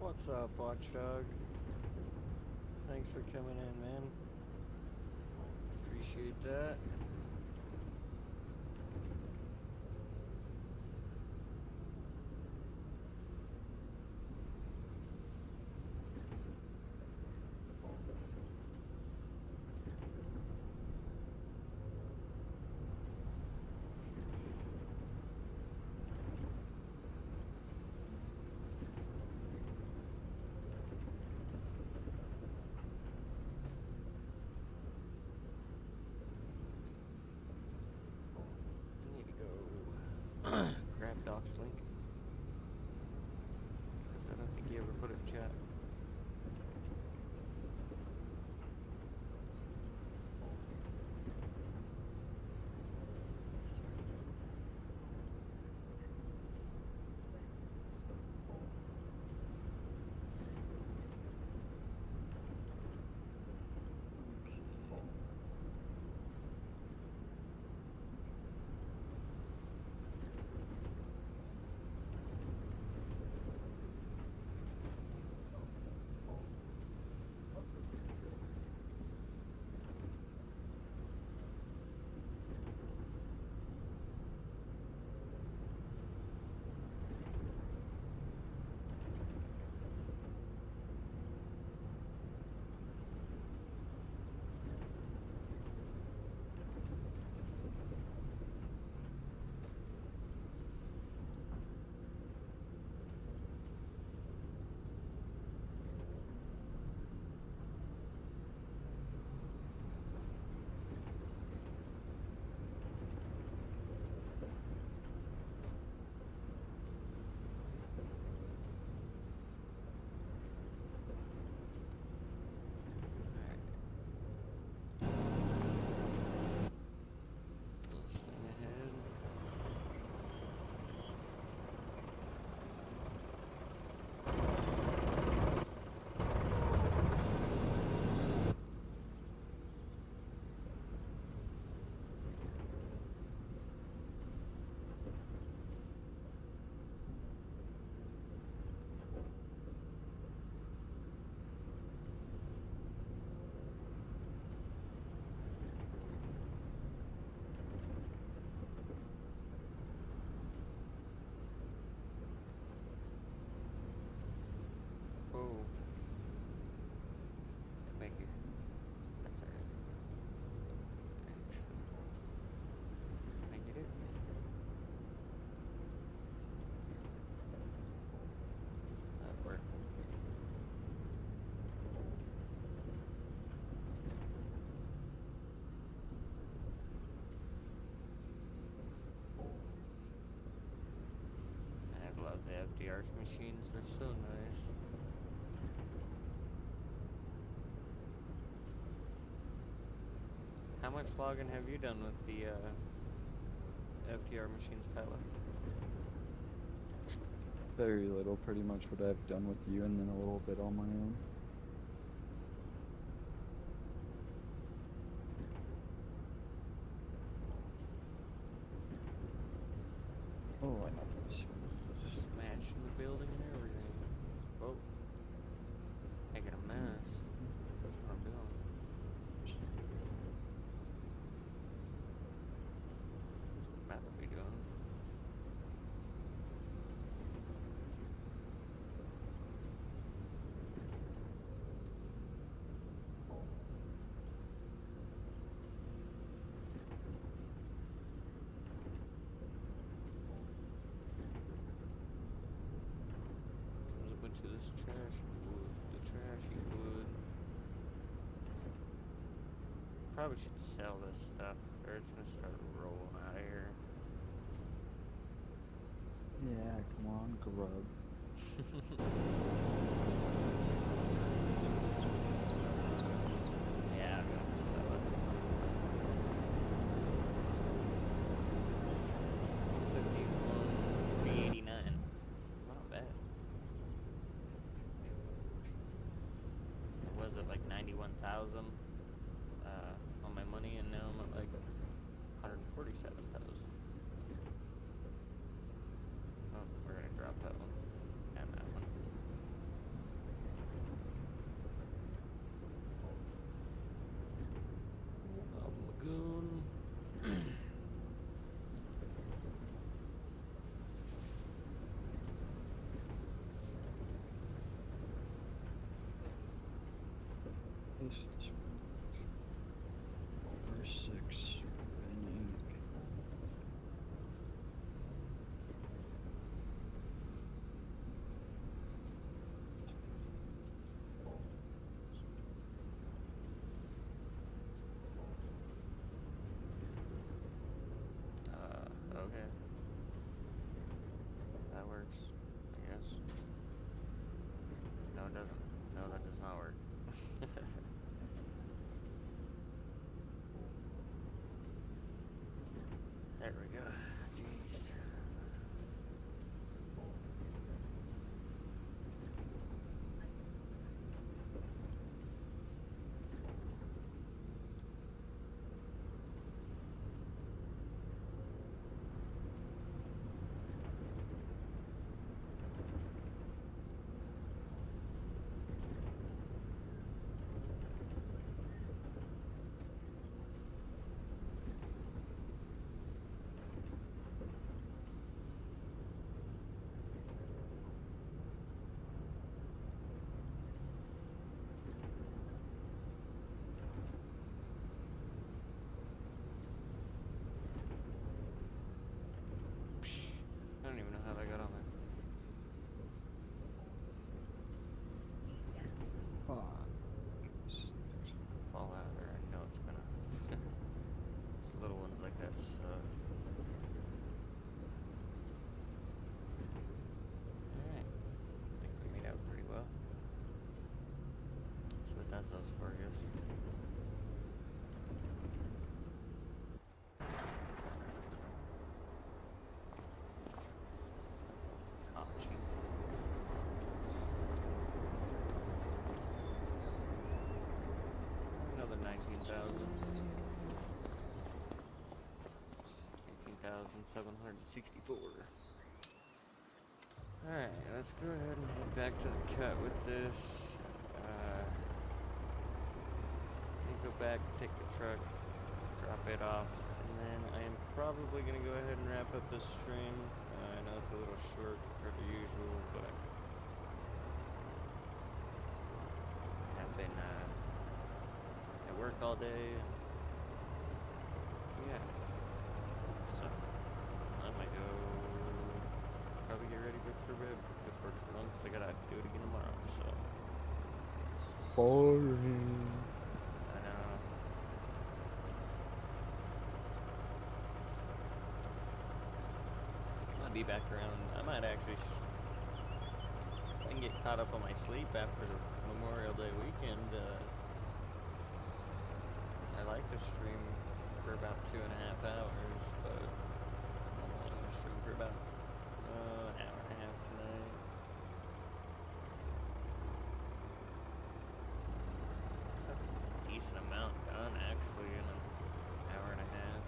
What's up, Watchdog? Thanks for coming in, man. Appreciate that. I need to go grab Doc's link. Because I don't think he ever put it in chat. This thing ahead. Whoa. Thank you. That's alright. Actually, can I get it? That worked. I love the FDR machines, they're so nice. How much logging have you done with the FDR machines, Kyla? Very little, pretty much what I've done with you, and then a little bit on my own. Oh, I have this. Smashing the building and everything. Whoa. Making a mess. That's what I'm doing. That's what I'm about to be doing. Comes a bunch of this trashy wood. The trashy wood. Probably should sell this stuff, or it's gonna start rolling out of here. Yeah, come on, grub. Yeah, I'm gonna sell it. 51,389. Not bad. I was at like 91,000 on my money, and now I'm at like 147,000. Oh, we're gonna drop that one and that one. This is over 6 spinning. Okay. That works, I guess. No, it doesn't. No, that does not work. There we go. Jeez. I don't even know how that got on there. 5, 6. Fall out, or I know it's gonna. These little ones like that suck. Alright. I think we made out pretty well. Let's see what that sells for, I guess. Oh, cheap. Another 19,000. 19,764. Alright, let's go ahead and head back to the cut with this. Go back, take the truck, drop it off, and then I am probably going to go ahead and wrap up this stream. I know it's a little short for the usual, but I've been at work all day, and yeah, so I might go probably get ready for bed before too long, because I got to do it again tomorrow, so. Boring. I know. I'll be back around. I might actually I can get caught up on my sleep after the Memorial Day weekend. I like to stream for about 2.5 hours, but I'm only going to stream for about an hour and a half tonight. A decent amount done, actually, in an hour and a half.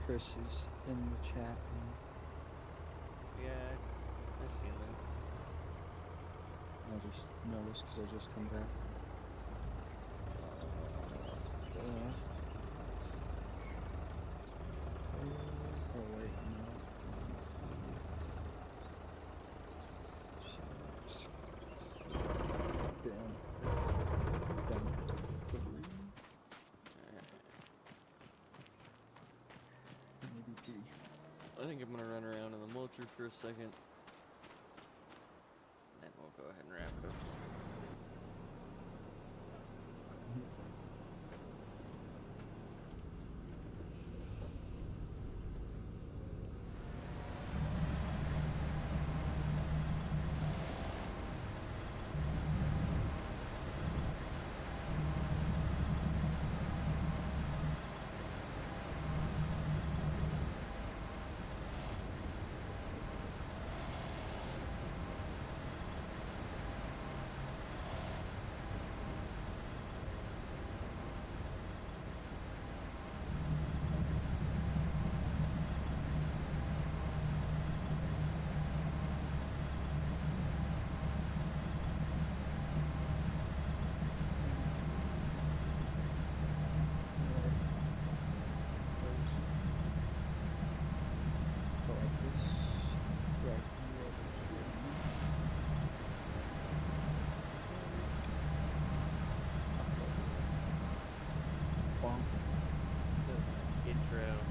Chris is in the chat now. Yeah, I've seen that. I just noticed because I just come back. Oh wait, no. Damn. Maybe 3. I think I'm gonna run around in the mulcher for a second. Then we'll go ahead and wrap it up. True.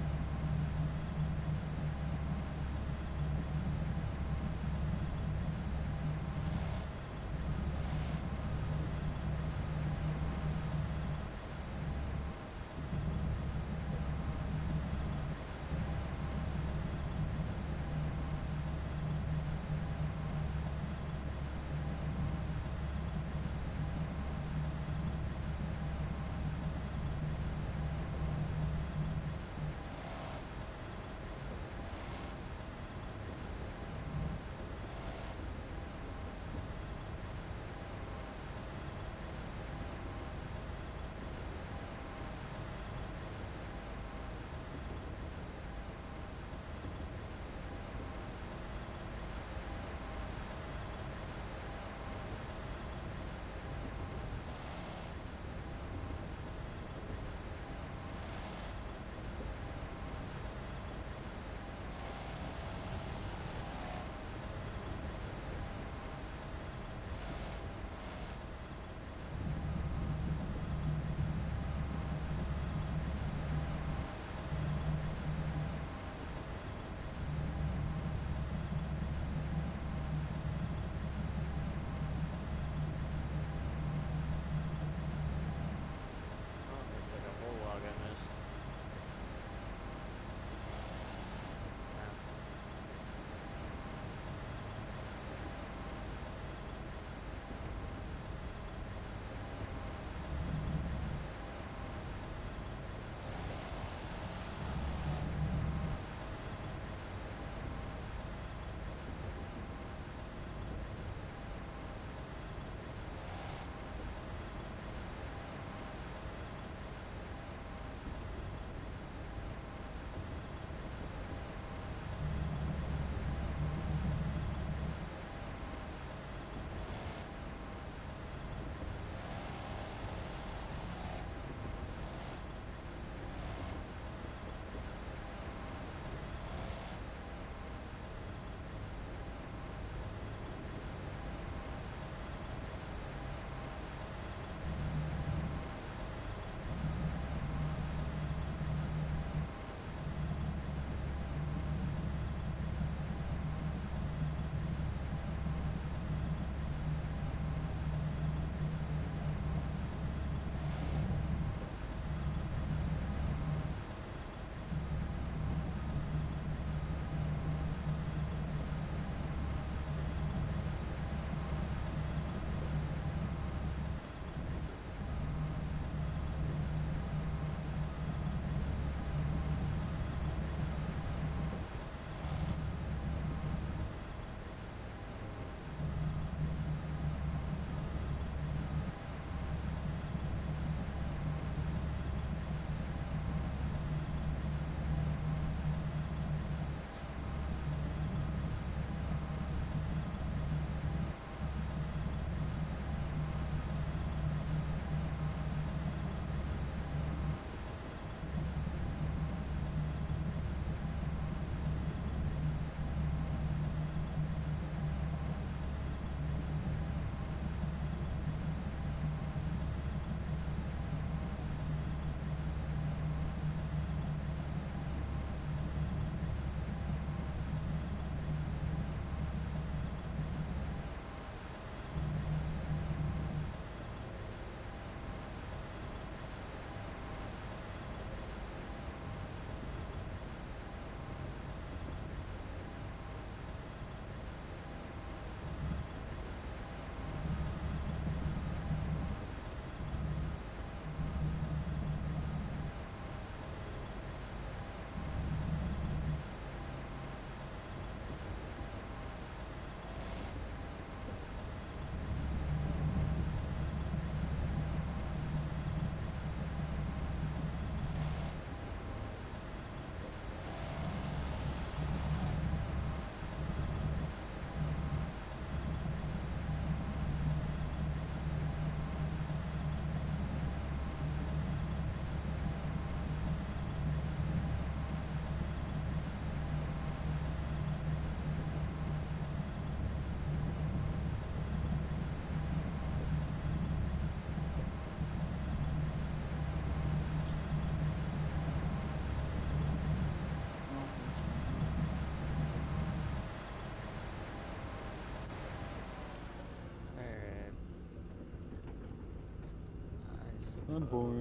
I'm bored.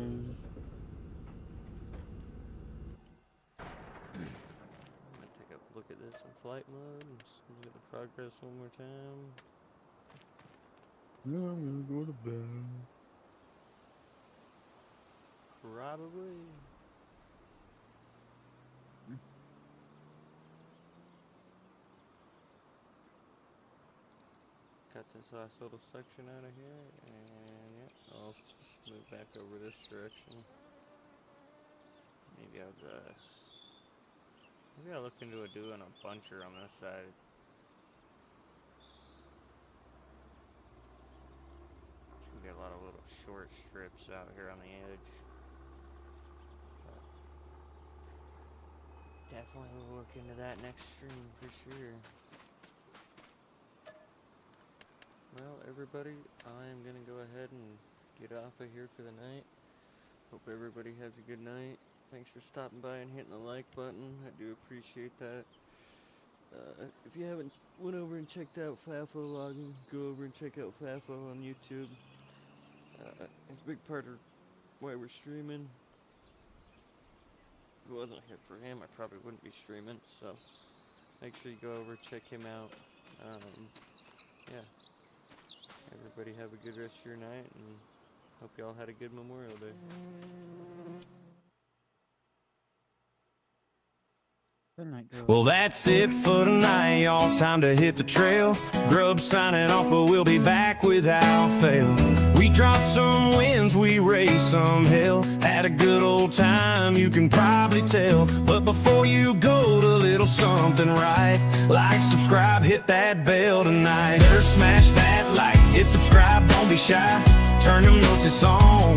I'm gonna take a look at this in flight mode and look at the progress one more time. Yeah, I'm gonna go to bed. Probably. Cut this last little section out of here, and yeah, I'll just move back over this direction. Maybe I'll look into doing a buncher on this side. It's gonna be a lot of little short strips out here on the edge. But definitely will look into that next stream for sure. Well, everybody, I'm gonna go ahead and get off of here for the night. Hope everybody has a good night. Thanks for stopping by and hitting the like button. I do appreciate that. If you haven't went over and checked out Fafo logging, go over and check out Fafo on YouTube. It's a big part of why we're streaming. If it wasn't here for him, I probably wouldn't be streaming. So make sure you go over, check him out. Yeah. Everybody have a good rest of your night, and hope y'all had a good Memorial Day. Good night, girl. Well, that's it for tonight, y'all. Time to hit the trail. Grub signing off, but we'll be back without fail. We dropped some wins, we raised some hell. Had a good old time, you can probably tell. But before you go, to little something right. Like, subscribe, hit that bell tonight. Better smash that like, hit subscribe, don't be shy. Turn them notices on.